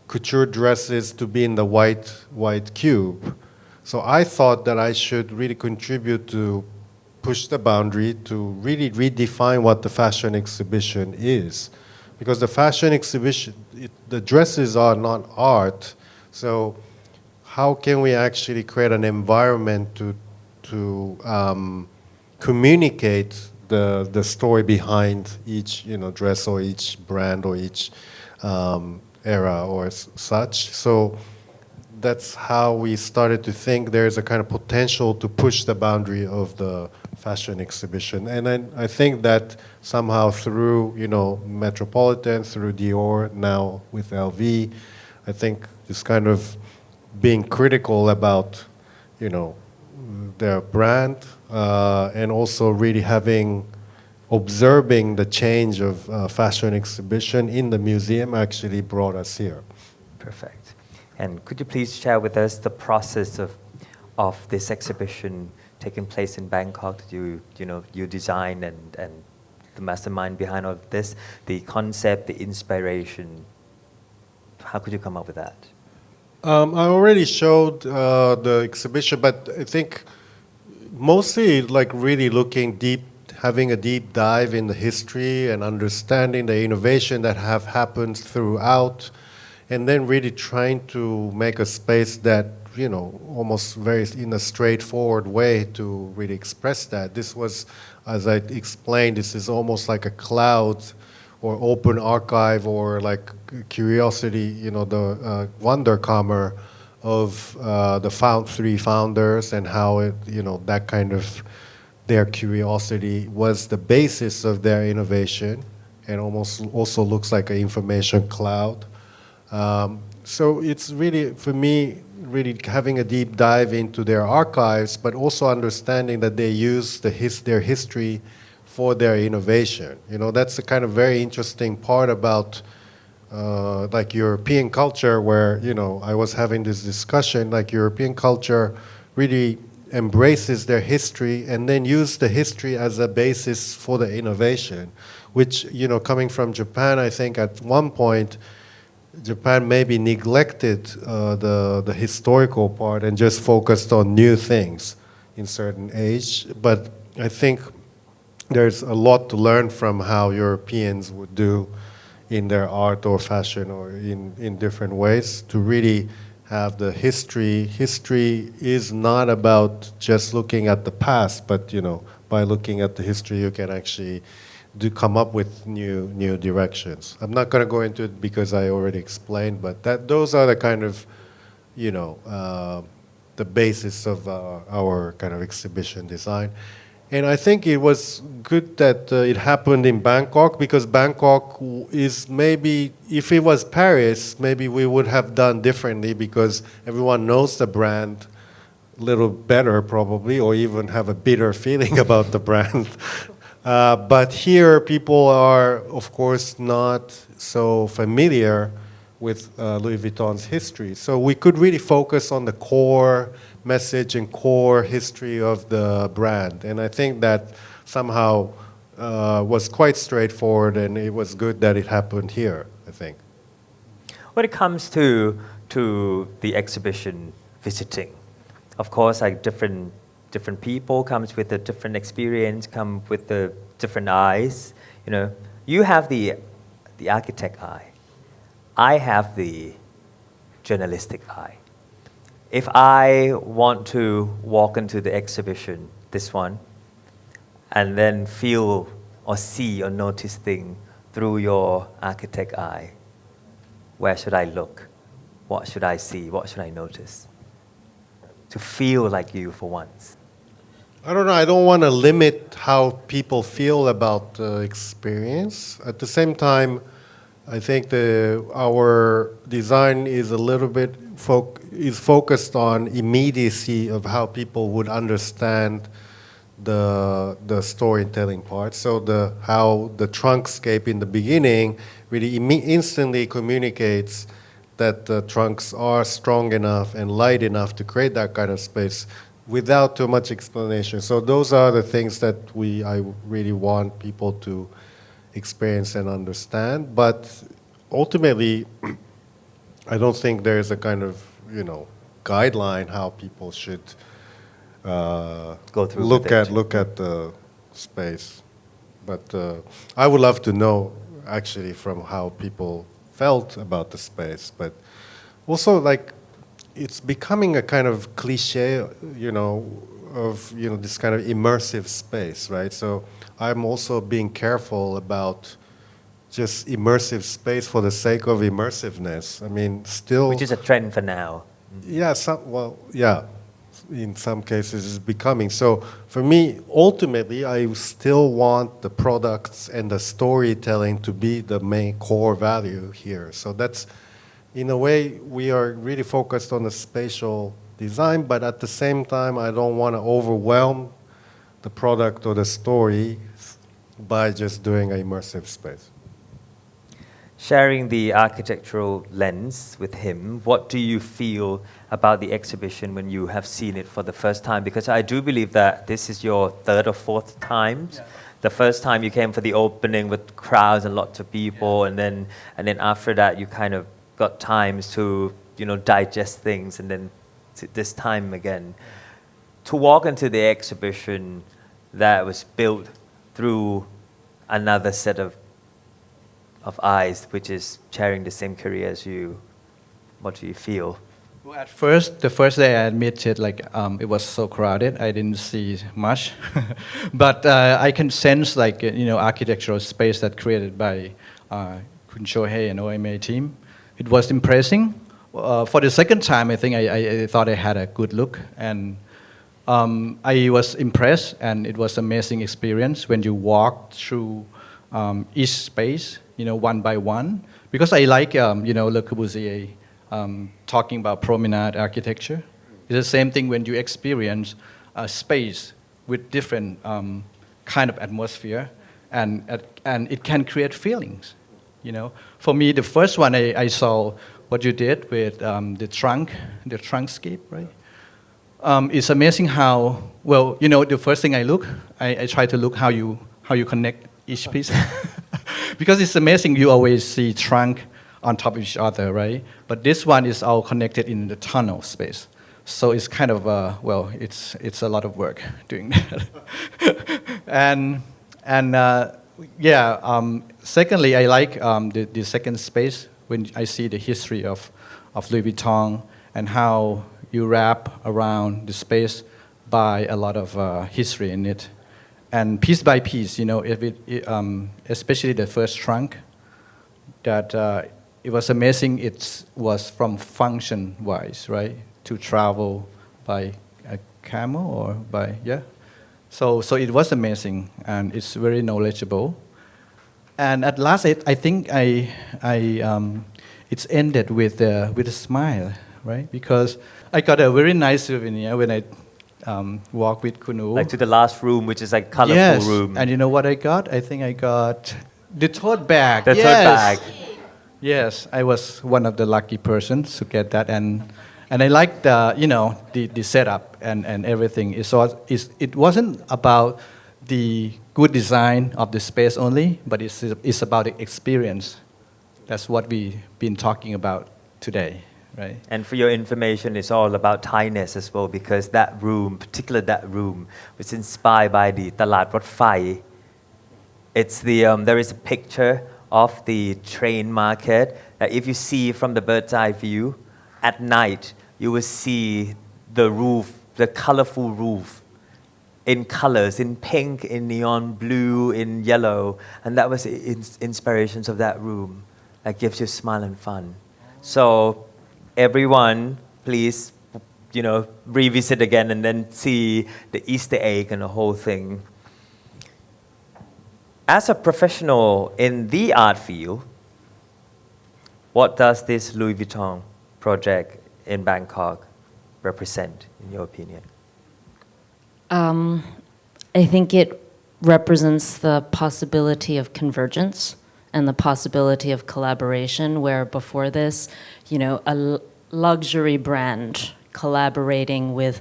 [SPEAKER 3] couture dresses to be in the white cube. So I thought that I should really contribute to push the boundary to really redefine what the fashion exhibition is. Because the fashion exhibition, the dresses are not art. So how can we actually create an environment to communicate the story behind each dress or each brand or each era or such? So that's how we started to think there's a kind of potential to push the boundary of the fashion exhibition. And then I think that somehow through, Metropolitan, through Dior, now with LV, I think this kind of being critical about, their brand and also really observing the change of fashion exhibition in the museum actually brought us here.
[SPEAKER 1] Perfect. And could you please share with us the process of this exhibition taking place in Bangkok that you design and the mastermind behind all of this, the concept, the inspiration? How could you come up with that?
[SPEAKER 3] I already showed the exhibition, but I think mostly like really looking deep, having a deep dive in the history and understanding the innovation that have happened throughout, and then really trying to make a space that, almost very in a straightforward way to really express that. This was, as I explained, this is almost like a cloud or open archive or like curiosity, the wonderkammer of the three founders and how it, that kind of their curiosity was the basis of their innovation and almost also looks like an information cloud. So it's really, for me, really having a deep dive into their archives, but also understanding that they use their history for their innovation. That's the kind of very interesting part about like European culture where, I was having this discussion, like European culture really embraces their history and then use the history as a basis for the innovation, which, coming from Japan, I think at one point, Japan maybe neglected the historical part and just focused on new things in certain age. But I think there's a lot to learn from how Europeans would do in their art or fashion or in different ways to really have the history. History is not about just looking at the past, but by looking at the history, you can actually come up with new directions. I'm not going to go into it because I already explained, but those are the kind of, the basis of our kind of exhibition design. And I think it was good that it happened in Bangkok because Bangkok is maybe, if it was Paris, maybe we would have done differently because everyone knows the brand a little better probably, or even have a bitter feeling about the brand. But here people are, of course, not so familiar with Louis Vuitton's history. So we could really focus on the core message and core history of the brand. And I think that somehow was quite straightforward, and it was good that it happened here, I think.
[SPEAKER 1] When it comes to the exhibition visiting, of course, like different people comes with a different experience, come with the different eyes. You have the architect eye. I have the journalistic eye. If I want to walk into the exhibition, this one, and then feel or see or notice things through your architect eye, where should I look? What should I see? What should I notice? To feel like you for once.
[SPEAKER 3] I don't know. I don't want to limit how people feel about the experience. At the same time, I think our design is a little bit focused on immediacy of how people would understand the storytelling part. So how the trunkscape in the beginning really instantly communicates that the trunks are strong enough and light enough to create that kind of space without too much explanation. So those are the things that I really want people to experience and understand. But ultimately, I don't think there's a kind of, guideline how people should
[SPEAKER 1] Go through
[SPEAKER 3] look
[SPEAKER 1] with it.
[SPEAKER 3] at the space. But I would love to know actually from how people felt about the space. But also like it's becoming a kind of cliche, of this kind of immersive space, right? So I'm also being careful about just immersive space for the sake of immersiveness. I mean, still,
[SPEAKER 1] which is a trend for now.
[SPEAKER 3] in some cases it's becoming. So for me, ultimately, I still want the products and the storytelling to be the main core value here. So that's, in a way, we are really focused on the spatial design, but at the same time, I don't want to overwhelm the product or the story by just doing an immersive space.
[SPEAKER 1] Sharing the architectural lens with him, what do you feel about the exhibition when you have seen it for the first time? Because I do believe that this is your third or fourth time. Yeah. The first time you came for the opening with crowds and lots of people, and then after that you kind of got times to digest things, and then this time again to walk into the exhibition that was built through another set of eyes, which is sharing the same career as you. What do you feel?
[SPEAKER 4] Well, at first, the first day I admitted, it was so crowded, I didn't see much. But I can sense, architectural space that created by Kun Shohei and OMA team. It was impressive. For the second time, I think I thought I had a good look, and I was impressed, and it was amazing experience when you walk through each space, one by one, because I like, Le Corbusier talking about promenade architecture. It's the same thing when you experience a space with different kind of atmosphere, and it can create feelings. For me, the first one I saw what you did with the trunkscape, right? It's amazing how the first thing I try to look how you connect each piece. Because it's amazing, you always see trunk on top of each other, right? But this one is all connected in the tunnel space. So it's kind of, it's a lot of work doing that. Secondly, I like the second space when I see the history of Louis Vuitton and how you wrap around the space by a lot of history in it. And piece by piece, especially the first trunk, that it was amazing. It was from function-wise, right, to travel by a camel or by So it was amazing, and it's very knowledgeable. And at last, I think it's ended with a smile, right? Because I got a very nice souvenir when I. Walk with Kunu.
[SPEAKER 1] Like to the last room, which is like colorful room.
[SPEAKER 4] And you know what I got? I think I got the tote bag.
[SPEAKER 1] The tote bag.
[SPEAKER 4] Yes, I was one of the lucky persons to get that, and I like the setup and everything. It wasn't about the good design of the space only, but it's about the experience. That's what we've been talking about today. Right.
[SPEAKER 1] And for your information, it's all about Thainess as well, because that room, particularly that room, was inspired by the Talat Rot Phai. It's there is a picture of the train market that if you see from the bird's eye view, at night you will see the roof, the colorful roof, in colors, in pink, in neon blue, in yellow, and that was the inspirations of that room. That gives you smile and fun. So. Everyone, please, revisit again and then see the Easter egg and the whole thing. As a professional in the art field, what does this Louis Vuitton project in Bangkok represent, in your opinion?
[SPEAKER 5] I think it represents the possibility of convergence and the possibility of collaboration, where before this, a luxury brand collaborating with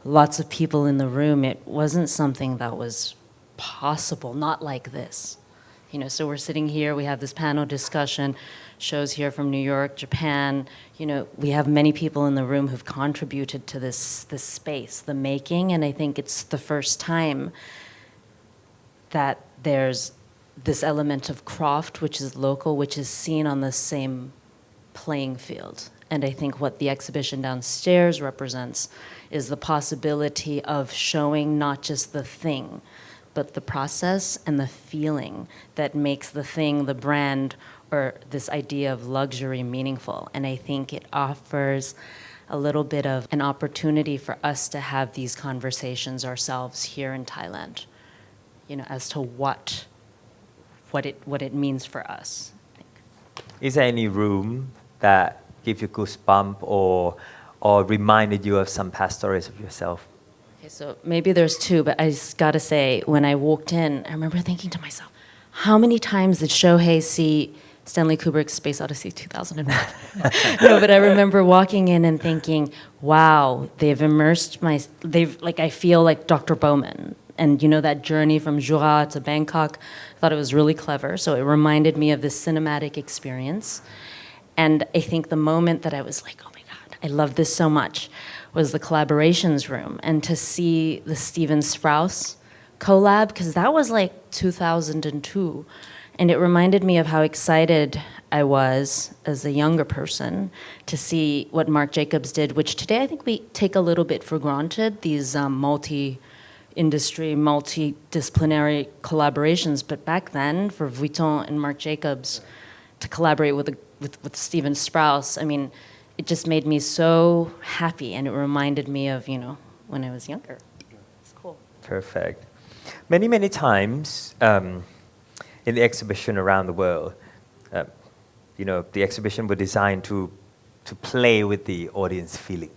[SPEAKER 5] lots of people in the room, it wasn't something that was possible, not like this. So we're sitting here, we have this panel discussion. shows here from New York, Japan. We have many people in the room who've contributed to this space, the making, and I think it's the first time that there's this element of craft, which is local, which is seen on the same playing field. And I think what the exhibition downstairs represents is the possibility of showing not just the thing, but the process and the feeling that makes the thing, the brand, or this idea of luxury meaningful. And I think it offers a little bit of an opportunity for us to have these conversations ourselves here in Thailand, as to what it means for us. I think.
[SPEAKER 1] Is there any room that give you goosebump or reminded you of some past stories of yourself?
[SPEAKER 5] Okay, so maybe there's two, but I just gotta say, when I walked in, I remember thinking to myself, how many times did Shohei see Stanley Kubrick's Space Odyssey 2001? No, but I remember walking in and thinking, wow, I feel like Dr. Bowman. And that journey from Jura to Bangkok, I thought it was really clever. So it reminded me of this cinematic experience. And I think the moment that I was like, oh my God, I love this so much, was the collaborations room. And to see the Steven Sprouse collab, because that was like 2002. And it reminded me of how excited I was as a younger person to see what Marc Jacobs did, which today I think we take a little bit for granted, these multi-industry, multidisciplinary collaborations. But back then, for Vuitton and Marc Jacobs to collaborate with Steven Sprouse, I mean, it just made me so happy, and it reminded me of, when I was younger. It's cool.
[SPEAKER 1] Perfect. Many times in the exhibition around the world, the exhibition was designed to play with the audience feeling.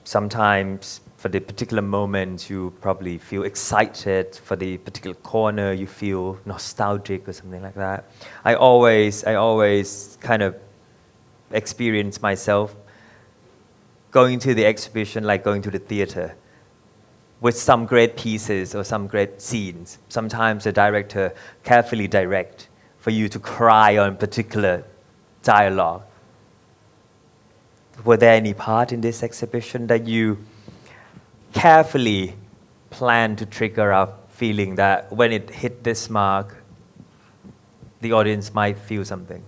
[SPEAKER 1] Sometimes for the particular moment you probably feel excited, for the particular corner you feel nostalgic or something like that. I always kind of experience myself going to the exhibition like going to the theater with some great pieces or some great scenes. Sometimes the director carefully direct for you to cry on particular dialogue. Were there any part in this exhibition that you carefully plan to trigger a feeling that when it hit this mark, the audience might feel something?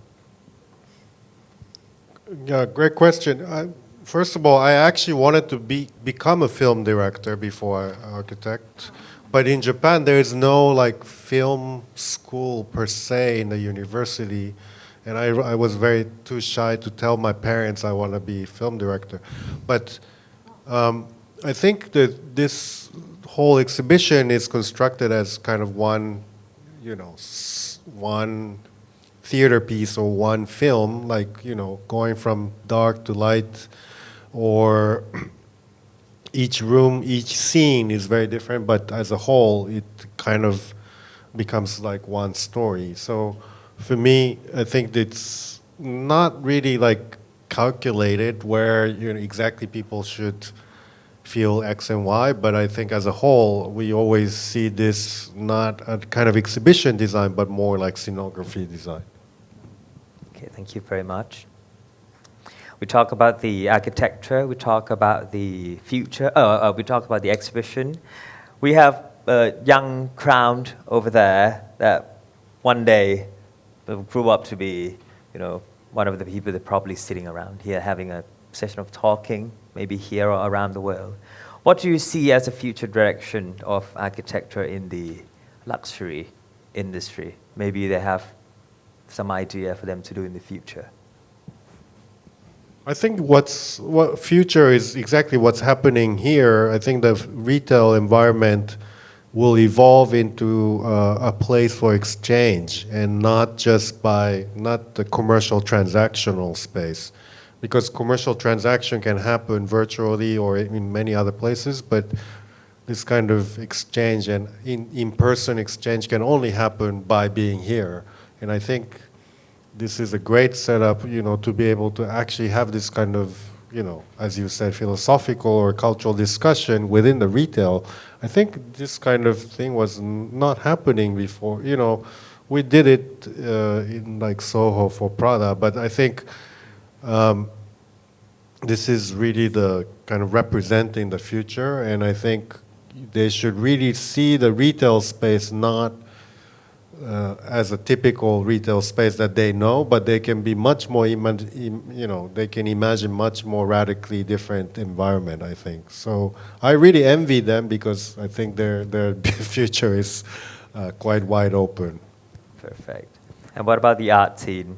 [SPEAKER 3] Yeah, great question. First of all, I actually wanted to become a film director before architect. But in Japan, there is no film school per se in the university. And I was too shy to tell my parents I want to be a film director. But I think that this whole exhibition is constructed as kind of one theater piece or one film, going from dark to light, or each room, each scene is very different, but as a whole, it kind of becomes like one story. So for me, I think it's not really calculated where exactly people should feel X and Y, but I think as a whole, we always see this not a kind of exhibition design, but more like scenography design.
[SPEAKER 1] Okay, thank you very much. We talk about the architecture, we talk about the future, we talk about the exhibition. We have a young crowd over there that one day grew up to be, one of the people that are probably sitting around here having a session of talking, maybe here or around the world. What do you see as a future direction of architecture in the luxury industry? Maybe they have some idea for them to do in the future.
[SPEAKER 3] I think what future is exactly what's happening here. I think the retail environment will evolve into a place for exchange and not the commercial transactional space. Because commercial transaction can happen virtually or in many other places, but this kind of exchange and in-person exchange can only happen by being here. And I think this is a great setup, to be able to actually have this kind of, as you said, philosophical or cultural discussion within the retail. I think this kind of thing was not happening before. we did it in like Soho for Prada, but I think this is really the kind of representing the future, and I think they should really see the retail space not as a typical retail space that they know, but they can be much more, they can imagine much more radically different environment, I think. So I really envy them because I think their future is quite wide open.
[SPEAKER 1] Perfect. And what about the art scene?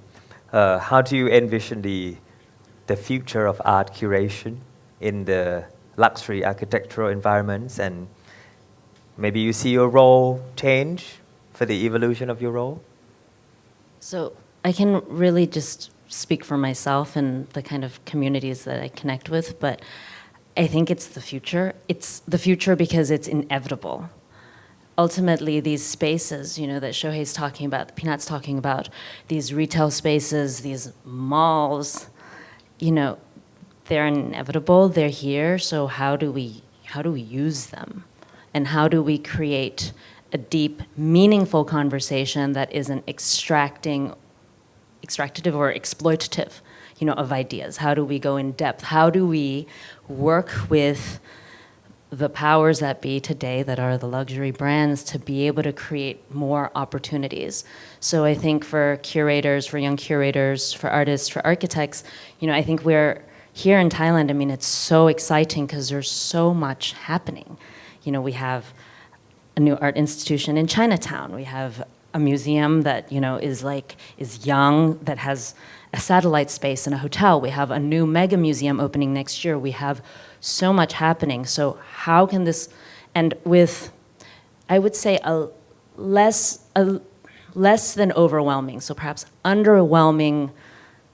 [SPEAKER 1] How do you envision the future of art curation in the luxury architectural environments, and maybe you see your role change for the evolution of your role?
[SPEAKER 5] So I can really just speak for myself and the kind of communities that I connect with, but I think it's the future. It's the future because it's inevitable. Ultimately, these spaces, that Shohei's talking about, that Peanut's talking about, these retail spaces, these malls, they're inevitable, they're here, so how do we use them? And how do we create a deep, meaningful conversation that isn't extractive or exploitative, of ideas? How do we go in depth? How do we work with the powers that be today that are the luxury brands to be able to create more opportunities? So I think for curators, for young curators, for artists, for architects, I think we're here in Thailand, it's so exciting because there's so much happening. We have a new art institution in Chinatown. We have a museum that, is young, that has a satellite space in a hotel. We have a new mega museum opening next year. We have so much happening. So how can this, and with, I would say, a less than overwhelming, so perhaps underwhelming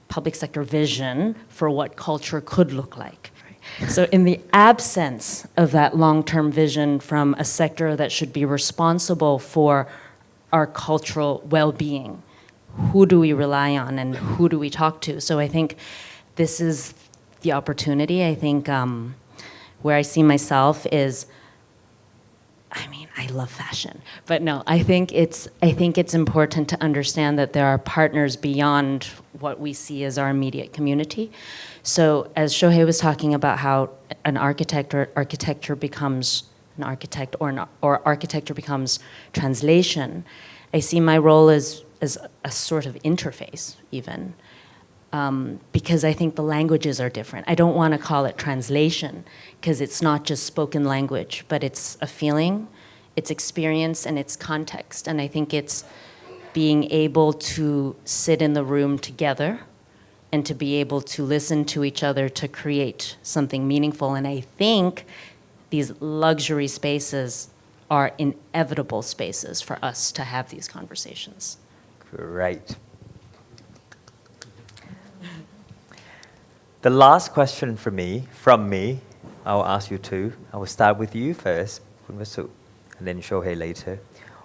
[SPEAKER 5] public sector vision for what culture could look like. So in the absence of that long-term vision from a sector that should be responsible for our cultural well-being, who do we rely on and who do we talk to? So I think this is the opportunity. I think where I see myself is, I love fashion, but no, I think it's important to understand that there are partners beyond what we see as our immediate community. So as Shohei was talking about how an architect or architecture becomes an architect or architecture becomes translation, I see my role as a sort of interface even. Because I think the languages are different. I don't want to call it translation because it's not just spoken language, but it's a feeling, it's experience, and it's context. And I think it's being able to sit in the room together and to be able to listen to each other to create something meaningful. And I think these luxury spaces are inevitable spaces for us to have these conversations.
[SPEAKER 1] Great. The last question from me, I'll ask you two. I will start with you first, Khun Vasu, and then Shohei later.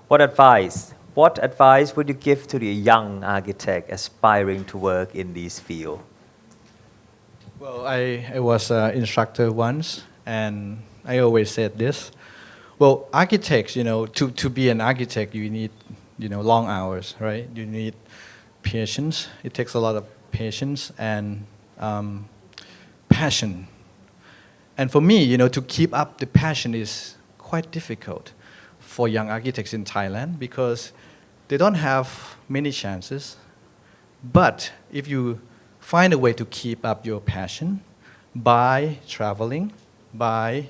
[SPEAKER 1] What advice would you give to the young architect aspiring to work in this field?
[SPEAKER 4] Well, I was an instructor once, and I always said this. Well, architects, to be an architect, you need, long hours, right? You need patience. It takes a lot of patience and passion. And for me, to keep up the passion is quite difficult for young architects in Thailand because they don't have many chances. But if you find a way to keep up your passion by traveling, by,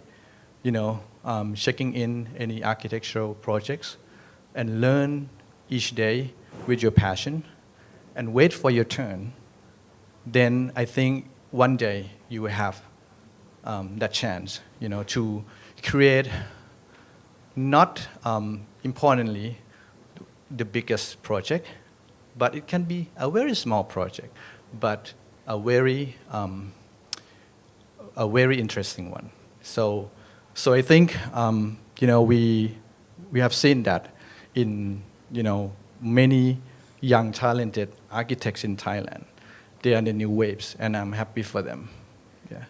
[SPEAKER 4] checking in any architectural projects and learn each day with your passion and wait for your turn, then I think one day you will have that chance, to create not importantly the biggest project, but it can be a very small project, but a very interesting one. So I think we have seen that in many young talented architects in Thailand. They are the new waves, and I'm happy for them. Yeah,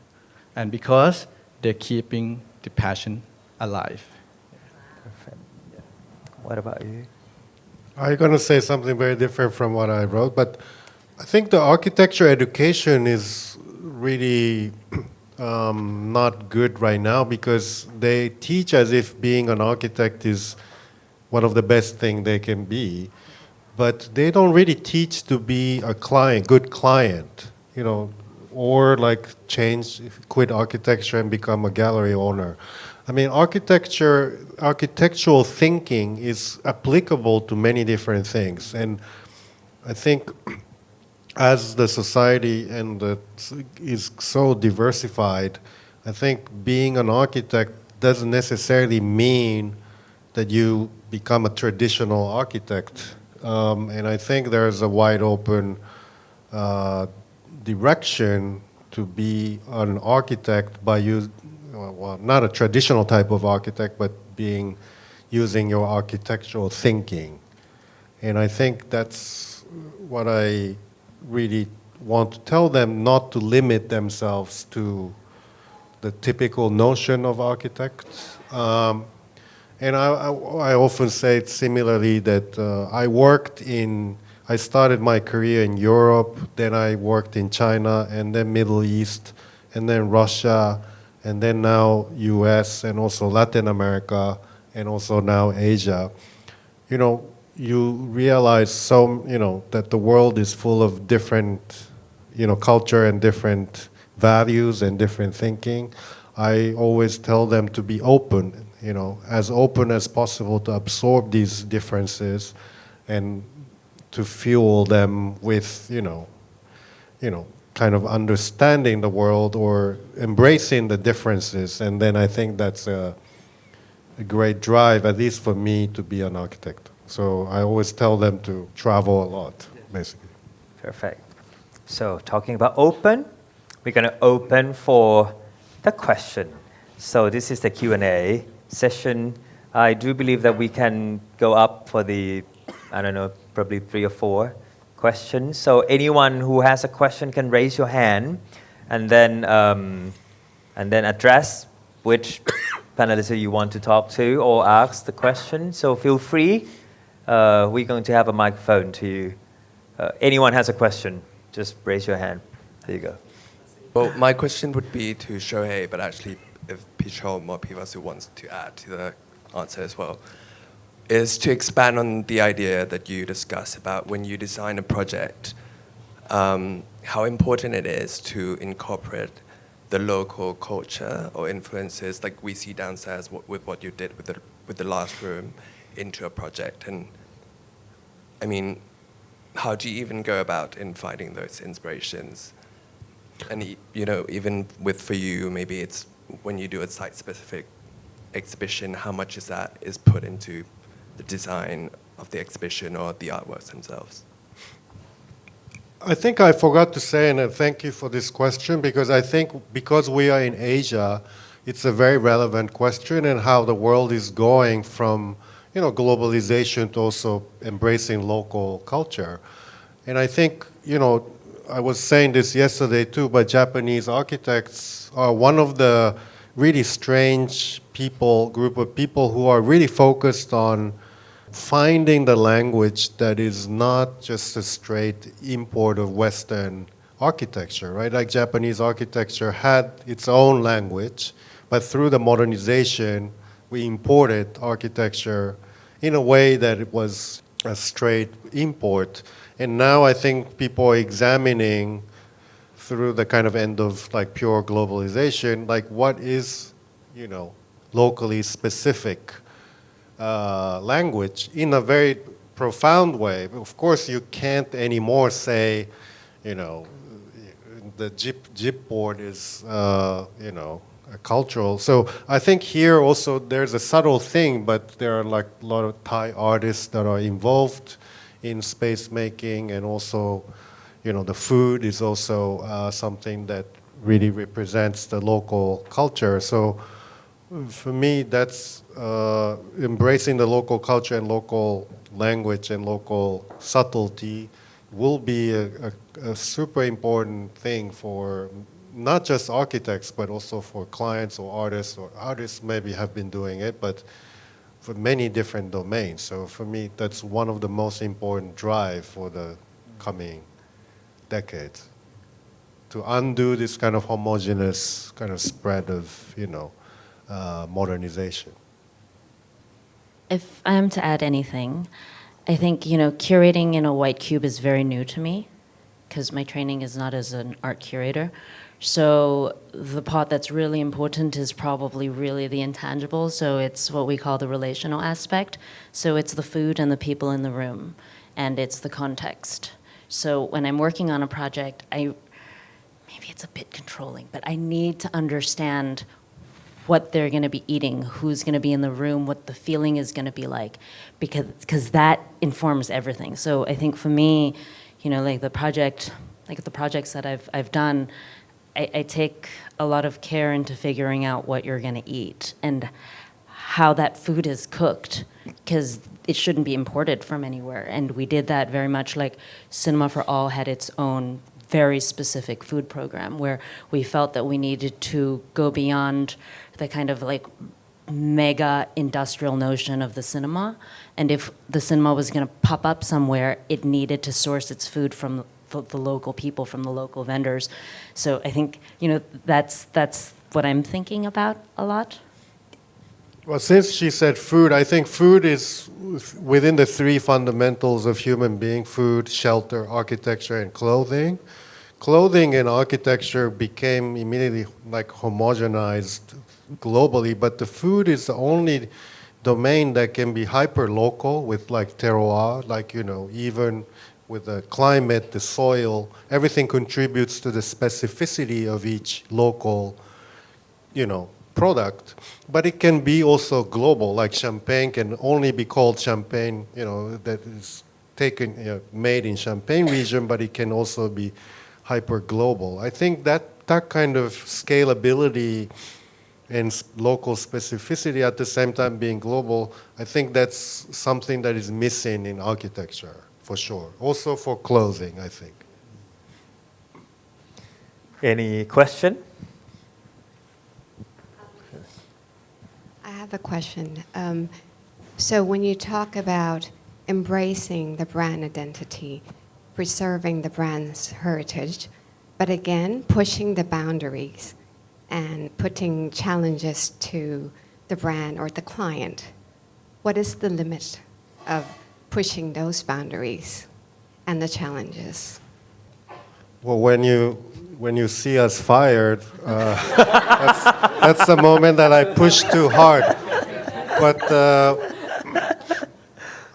[SPEAKER 4] and because they're keeping the passion alive.
[SPEAKER 1] Perfect. What about you?
[SPEAKER 3] I'm going to say something very different from what I wrote, but I think the architecture education is really not good right now because they teach as if being an architect is one of the best things they can be, but they don't really teach to be a client, good client, or like quit architecture and become a gallery owner. I mean, architectural thinking is applicable to many different things, and I think as the society is so diversified, I think being an architect doesn't necessarily mean that you become a traditional architect. And I think there's a wide open direction to be an architect by not a traditional type of architect, but using your architectural thinking. And I think that's what I really want to tell them, not to limit themselves to the typical notion of architects. And I often say it similarly that I started my career in Europe, then I worked in China, and then Middle East, and then Russia, and then now US, and also Latin America, and also now Asia. You realize that the world is full of different, culture and different values and different thinking. I always tell them to be open, as open as possible to absorb these differences and to fuel them with, kind of understanding the world or embracing the differences. And then I think that's a great drive, at least for me, to be an architect. So I always tell them to travel a lot, basically.
[SPEAKER 1] Perfect. So talking about open, we're going to open for the question. So this is the Q&A session. I do believe that we can go up for probably 3 or 4 questions. So anyone who has a question can raise your hand and then address which panelist you want to talk to or ask the question. So feel free. We're going to have a microphone to you. Anyone has a question, just raise your hand. There you go.
[SPEAKER 6] Well, my question would be to Shohei, but actually if Pichol or Pivasu wants to add to the answer as well, is to expand on the idea that you discuss about when you design a project, how important it is to incorporate the local culture or influences like we see downstairs with what you did with the last room into a project. And I mean, how do you even go about in finding those inspirations? And even for you, maybe it's when you do a site-specific exhibition, how much is put into the design of the exhibition or the artworks themselves?
[SPEAKER 3] I think I forgot to say, and thank you for this question, because I think because we are in Asia, it's a very relevant question, and how the world is going from globalization to also embracing local culture. And I think, I was saying this yesterday too, but Japanese architects are one of the really strange group of people who are really focused on finding the language that is not just a straight import of Western architecture, right? Like Japanese architecture had its own language, but through the modernization, we imported architecture in a way that it was a straight import. And now I think people are examining through the kind of end of like pure globalization, like what is, locally specific language in a very profound way. Of course, you can't anymore say, the Jeep board is, cultural. So I think here also there's a subtle thing, but there are like a lot of Thai artists that are involved in space making, and also, the food is also something that really represents the local culture. So for me, that's embracing the local culture and local language and local subtlety will be a super important thing for not just architects, but also for clients or artists maybe have been doing it, but for many different domains. So for me, that's one of the most important drive for the coming decades, to undo this kind of homogeneous kind of spread of, modernization.
[SPEAKER 5] If I am to add anything, I think, curating in a white cube is very new to me because my training is not as an art curator. So the part that's really important is probably really the intangible. So it's what we call the relational aspect. So it's the food and the people in the room, and it's the context. So when I'm working on a project, maybe it's a bit controlling, but I need to understand what they're going to be eating, who's going to be in the room, what the feeling is going to be like, because that informs everything. So I think for me, like the projects that I've done, I take a lot of care into figuring out what you're going to eat and how that food is cooked, because it shouldn't be imported from anywhere. And we did that very much like Cinema for All had its own very specific food program where we felt that we needed to go beyond the kind of like mega industrial notion of the cinema. And if the cinema was going to pop up somewhere, it needed to source its food from the local people, from the local vendors. So I think, that's what I'm thinking about a lot.
[SPEAKER 3] Well, since she said food, I think food is within the three fundamentals of human being: food, shelter, architecture, and clothing. Clothing and architecture became immediately like homogenized globally, but the food is the only domain that can be hyper-local with like terroir, like, even with the climate, the soil, everything contributes to the specificity of each local, product. But it can be also global, like champagne can only be called champagne, that is taken, made in Champagne region, but it can also be hyper-global. I think that kind of scalability and local specificity at the same time being global, I think that's something that is missing in architecture, for sure. Also for clothing, I think.
[SPEAKER 1] Any question?
[SPEAKER 7] I have a question. So when you talk about embracing the brand identity, preserving the brand's heritage, but again, pushing the boundaries and putting challenges to the brand or the client, what is the limit of pushing those boundaries and the challenges?
[SPEAKER 3] Well, when you see us fired, that's the moment that I push too hard. But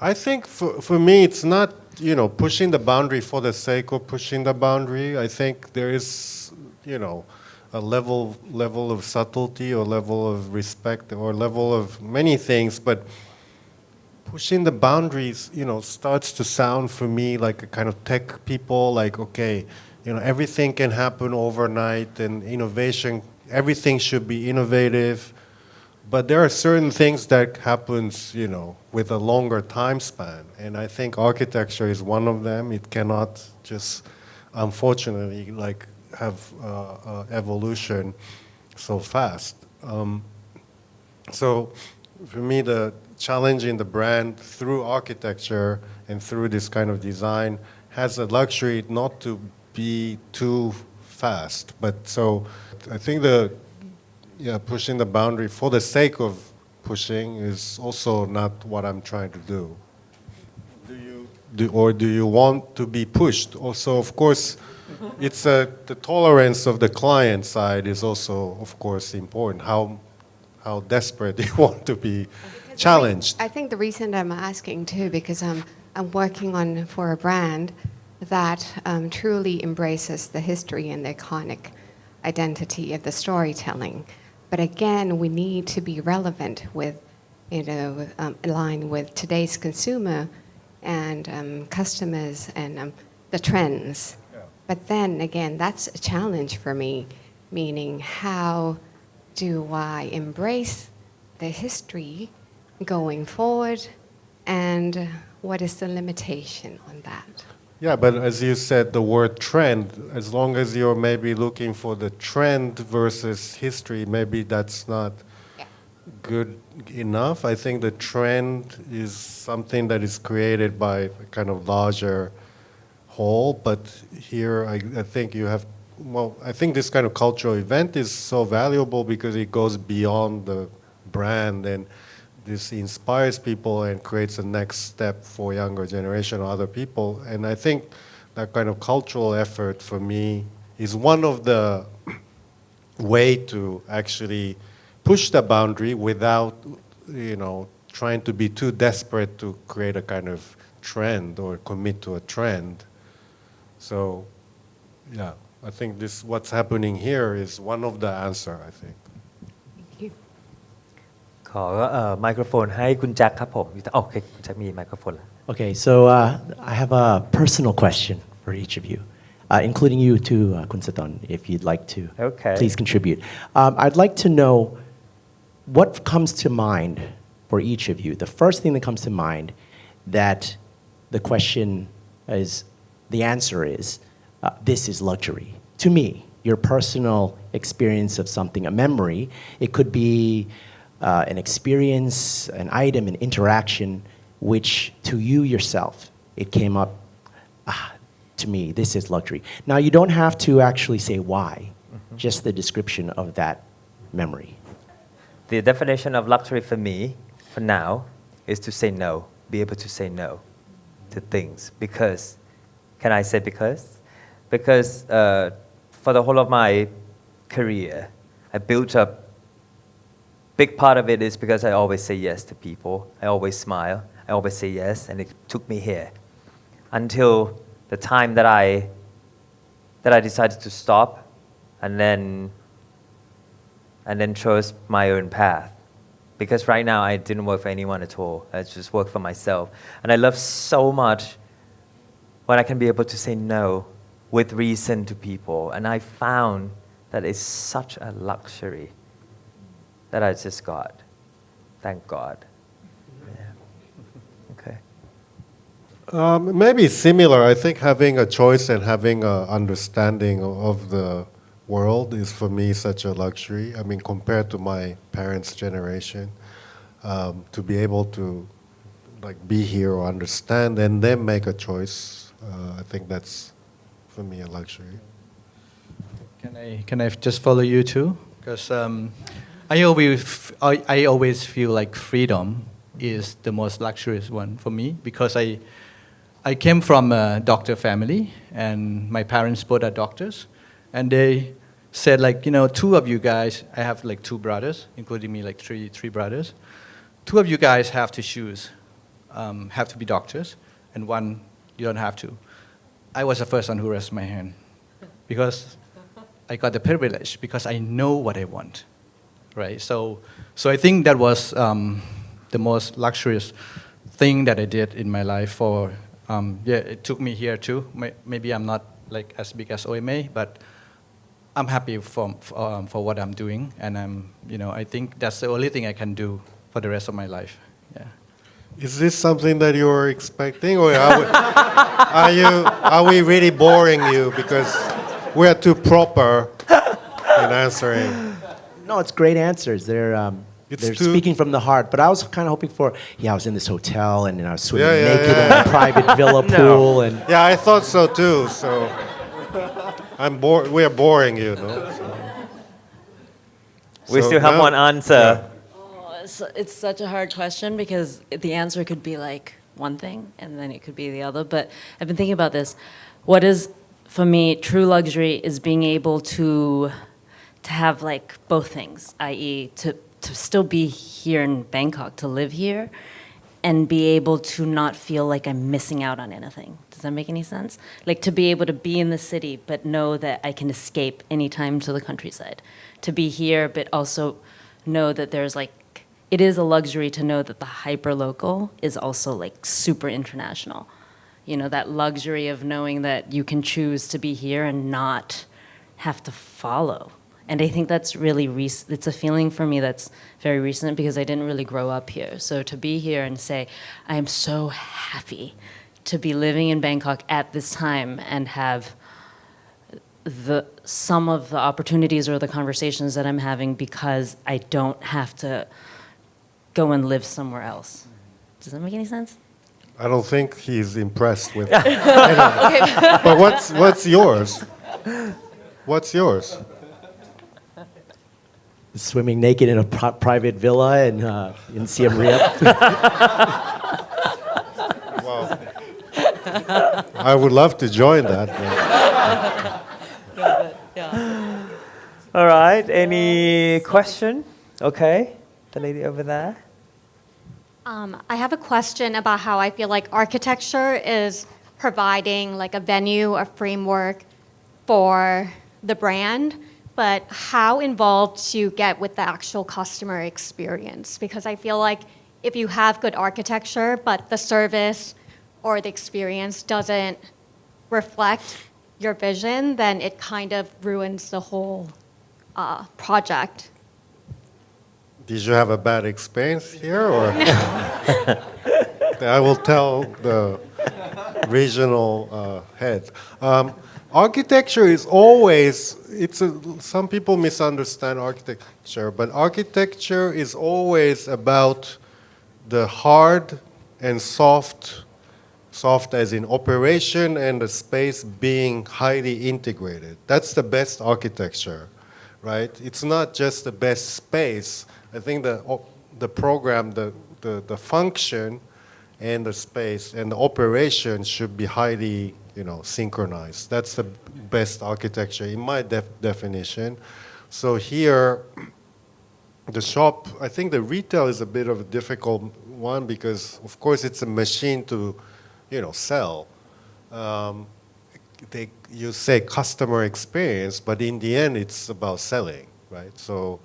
[SPEAKER 3] I think for me, it's not, pushing the boundary for the sake of pushing the boundary. I think there is, a level of subtlety or level of respect or level of many things, but pushing the boundaries, starts to sound for me like a kind of tech people, like, okay, everything can happen overnight and innovation, everything should be innovative. But there are certain things that happens, with a longer time span. And I think architecture is one of them. It cannot just, unfortunately, like have evolution so fast. So for me, the challenge in the brand through architecture and through this kind of design has a luxury not to be too fast. But so I think pushing the boundary for the sake of pushing is also not what I'm trying to do. Do you want to be pushed? Also, of course, it's the tolerance of the client side is also, of course, important. How desperate you want to be challenged.
[SPEAKER 7] I think the reason I'm asking too, because I'm working for a brand that truly embraces the history and the iconic identity of the storytelling. But again, we need to be relevant with, aligned with today's consumer and customers and the trends. Yeah. But then again, that's a challenge for me, meaning how do I embrace the history going forward, and what is the limitation on that?
[SPEAKER 3] Yeah, but as you said, the word trend, as long as you're maybe looking for the trend versus history, maybe that's not, good enough. I think the trend is something that is created by a kind of larger whole, but here I think you have, well, I think this kind of cultural event is so valuable because it goes beyond the brand, and this inspires people and creates a next step for younger generation or other people. And I think that kind of cultural effort for me is one of the way to actually push the boundary without, trying to be too desperate to create a kind of trend or commit to a trend. So, yeah, I think this what's happening here is one of the answer, I think.
[SPEAKER 7] Thank you.
[SPEAKER 1] ขอไมโครโฟนให้คุณแจ็คครับผมโอเคคุณแจ็คมีไมโครโฟนแล้ว
[SPEAKER 8] Okay, so I have a personal question for each of you, including you too, Kun Saton, if you'd like to
[SPEAKER 1] Okay.
[SPEAKER 8] please contribute. I'd like to know what comes to mind for each of you. The first thing that comes to mind that the question is, the answer is, this is luxury. To me, your personal experience of something, a memory, it could be an experience, an item, an interaction, which to you yourself, it came up, to me, this is luxury. Now, you don't have to actually say why, just the description of that memory.
[SPEAKER 1] The definition of luxury for me, for now, is to say no, be able to say no to things. Because, can I say because? Because for the whole of my career, I built up, big part of it is because I always say yes to people. I always smile. I always say yes, and it took me here. Until the time that I decided to stop and then chose my own path. Because right now I didn't work for anyone at all. I just work for myself. And I love so much when I can be able to say no with reason to people. And I found that it's such a luxury that I just got. Thank God. Yeah. Okay.
[SPEAKER 3] Maybe similar. I think having a choice and having an understanding of the world is for me such a luxury. I mean, compared to my parents' generation, to be able to be here or understand and then make a choice, I think that's for me a luxury.
[SPEAKER 4] Can I just follow you too? Because I always feel like freedom is the most luxurious one for me, because I came from a doctor family and my parents both are doctors, and they said two of you guys, I have two brothers, including me, three brothers. Two of you guys have to choose, have to be doctors, and one you don't have to. I was the first one who raised my hand because I got the privilege, because I know what I want, right? So I think that was the most luxurious thing that I did in my life. It took me here too. Maybe I'm not as big as OMA, but I'm happy for what I'm doing, and I think that's the only thing I can do for the rest of my life. Yeah.
[SPEAKER 3] Is this something that you were expecting, or are we really boring you because we are too proper in answering?
[SPEAKER 8] No, it's great answers. They're speaking from the heart. But I was kind of hoping for, I was in this hotel and I was swimming naked in a private villa pool. And
[SPEAKER 3] Yeah, I thought so too. So we are boring you, no?
[SPEAKER 1] We still have one answer.
[SPEAKER 5] It's such a hard question because the answer could be one thing and then it could be the other. But I've been thinking about this. What is, for me, true luxury is being able to have both things, i.e. to still be here in Bangkok, to live here, and be able to not feel like I'm missing out on anything. Does that make any sense? To be able to be in the city, but know that I can escape anytime to the countryside. To be here, but also know that there's it is a luxury to know that the hyper-local is also super international. That luxury of knowing that you can choose to be here and not have to follow. And I think that's really it's a feeling for me that's very recent because I didn't really grow up here. So to be here and say, I am so happy to be living in Bangkok at this time and have some of the opportunities or the conversations that I'm having because I don't have to go and live somewhere else. Does that make any sense?
[SPEAKER 3] I don't think he's impressed with. But what's yours? What's yours?
[SPEAKER 8] Swimming naked in a private villa in Siem Reap.
[SPEAKER 3] Wow. I would love to join that.
[SPEAKER 1] All right. Any question? Okay. The lady over there.
[SPEAKER 9] I have a question about how I feel like architecture is providing like a venue, a framework for the brand, but how involved do you get with the actual customer experience? Because I feel like if you have good architecture, but the service or the experience doesn't reflect your vision, then it kind of ruins the whole project.
[SPEAKER 3] Did you have a bad experience here, or I will tell the regional head. Architecture is always some people misunderstand architecture, but architecture is always about the hard and soft as in operation and the space being highly integrated. That's the best architecture, right? It's not just the best space. I think the program, the function and the space and the operation should be highly, synchronized. That's the best architecture in my definition. So here, the shop, I think the retail is a bit of a difficult one because, of course, it's a machine to, sell. You say customer experience, but in the end, it's about selling, right? So.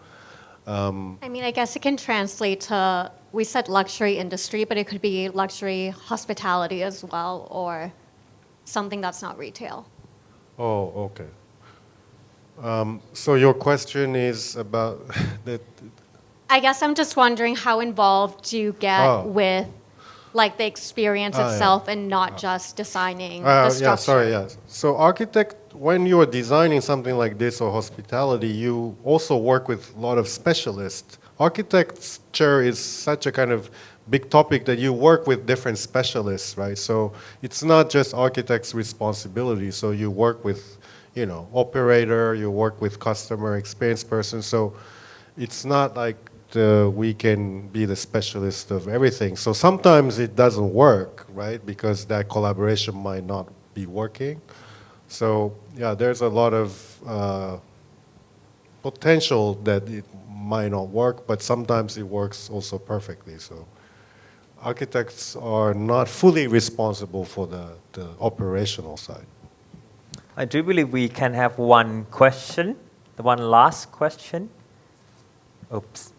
[SPEAKER 9] I guess it can translate to, we said luxury industry, but it could be luxury hospitality as well, or something that's not retail.
[SPEAKER 3] Oh, okay. So your question is about that.
[SPEAKER 9] I guess I'm just wondering how involved do you get with like the experience itself and not just designing the structure.
[SPEAKER 3] So when you are designing something like this or hospitality, you also work with a lot of specialists. Architecture is such a kind of big topic that you work with different specialists, right? So it's not just architect's responsibility. So you work with, operator, you work with customer experience person. So it's not like we can be the specialist of everything. So sometimes it doesn't work, right? Because that collaboration might not be working. So there's a lot of potential that it might not work, but sometimes it works also perfectly. So architects are not fully responsible for the operational side.
[SPEAKER 1] I do believe we can have one question, the one last question. Oops.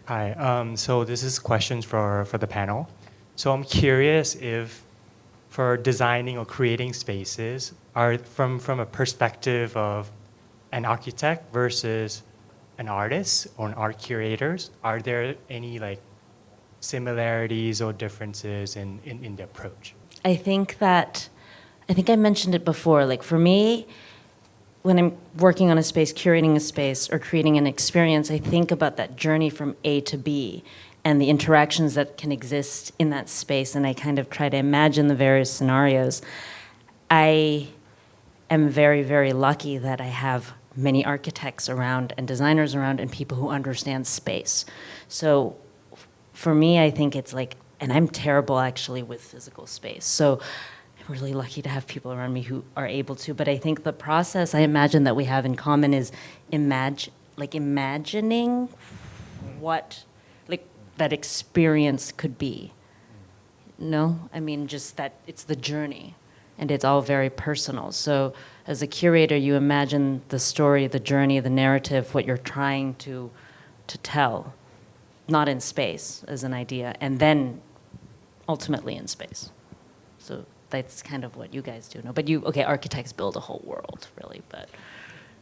[SPEAKER 10] Hi, so this is questions for the panel. So I'm curious if for designing or creating spaces, are from a perspective of an architect versus an artist or an art curators, are there any similarities or differences in the approach?
[SPEAKER 5] I think I mentioned it before. Like for me, when I'm working on a space, curating a space, or creating an experience, I think about that journey from A to B and the interactions that can exist in that space, and I kind of try to imagine the various scenarios. I am very, very lucky that I have many architects around and designers around and people who understand space. So for me, I think it's and I'm terrible actually with physical space. So I'm really lucky to have people around me who are able to, but I think the process I imagine that we have in common is imagining what that experience could be. Just that it's the journey and it's all very personal. So as a curator, you imagine the story, the journey, the narrative, what you're trying to tell, not in space as an idea, and then ultimately in space. So that's kind of what you guys do. No, but architects build a whole world, really, but.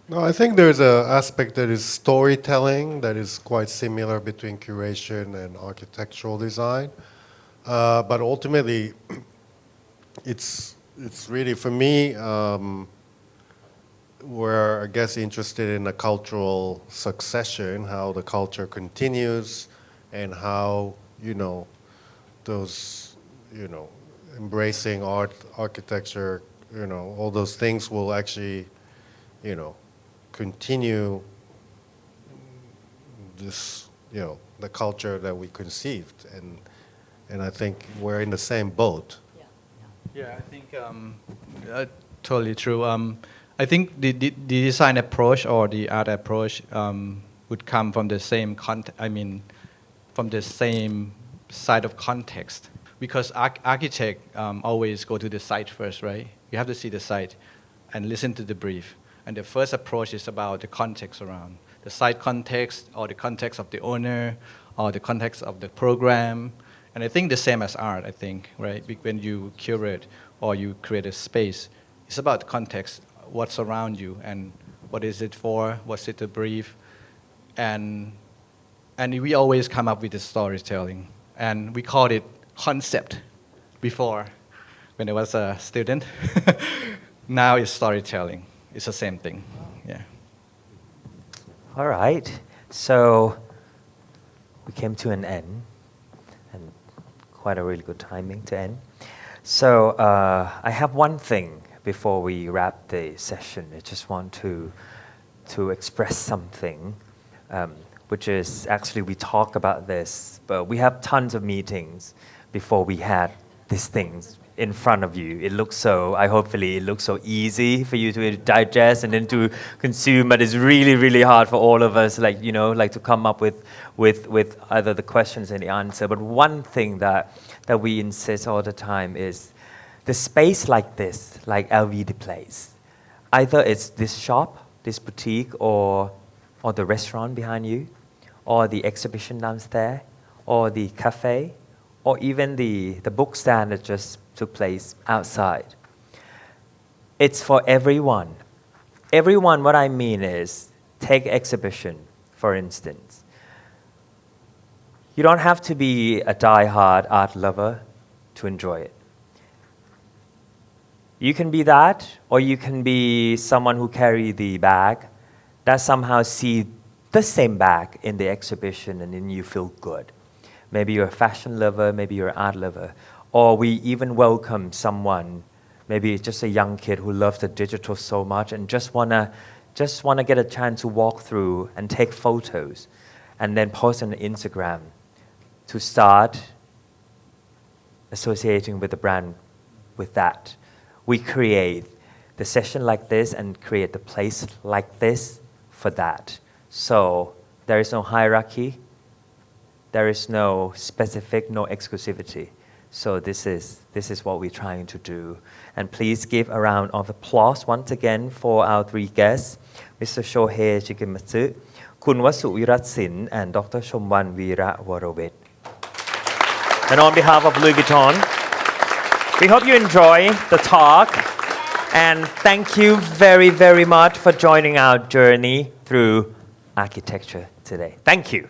[SPEAKER 3] No, I think there's an aspect that is storytelling that is quite similar between curation and architectural design. But ultimately, it's really, for me, we're, I guess, interested in the cultural succession, how the culture continues, and how, those, embracing art, architecture, all those things will actually, continue this, the culture that we conceived. And I think we're in the same boat.
[SPEAKER 4] Yeah, I think totally true. I think the design approach or the art approach would come from the same from the same side of context. Because architect always go to the site first, right? You have to see the site and listen to the brief. And the first approach is about the context around the site context or the context of the owner or the context of the program. And I think the same as art, I think, right? When you curate or you create a space, it's about the context, what's around you and what is it for, what's it to brief. And we always come up with the storytelling. And we called it concept before when I was a student. Now it's storytelling. It's the same thing, yeah.
[SPEAKER 1] All right, so we came to an end, and quite a really good timing to end. So I have one thing before we wrap the session. I just want to express something, which is actually we talk about this, but we have tons of meetings before we had these things in front of you. Hopefully it looks so easy for you to digest and then to consume, but it's really, really hard for all of us, to come up with either the questions and the answer. But one thing that we insist all the time is the space like this, like LV The Place. Either it's this shop, this boutique, or the restaurant behind you, or the exhibition downstairs, or the cafe, or even the book stand that just took place outside. It's for everyone. Everyone, what I mean is, take exhibition, for instance. You don't have to be a die-hard art lover to enjoy it. You can be that, or you can be someone who carry the bag that somehow see the same bag in the exhibition and then you feel good. Maybe you're a fashion lover, maybe you're an art lover. Or we even welcome someone, maybe just a young kid who loves the digital so much and just wanna get a chance to walk through and take photos and then post on Instagram to start associating with the brand with that. We create the session like this and create the place like this for that. So there is no hierarchy, there is no specific, no exclusivity. So this is what we're trying to do. And please give a round of applause once again for our three guests, Mr. Shohei Shigematsu, Kun Wasu Wiratsin, and Dr. Chomwan Weerawarawit. And on behalf of Louis Vuitton, we hope you enjoy the talk. And thank you very, very much for joining our journey through architecture today. Thank you.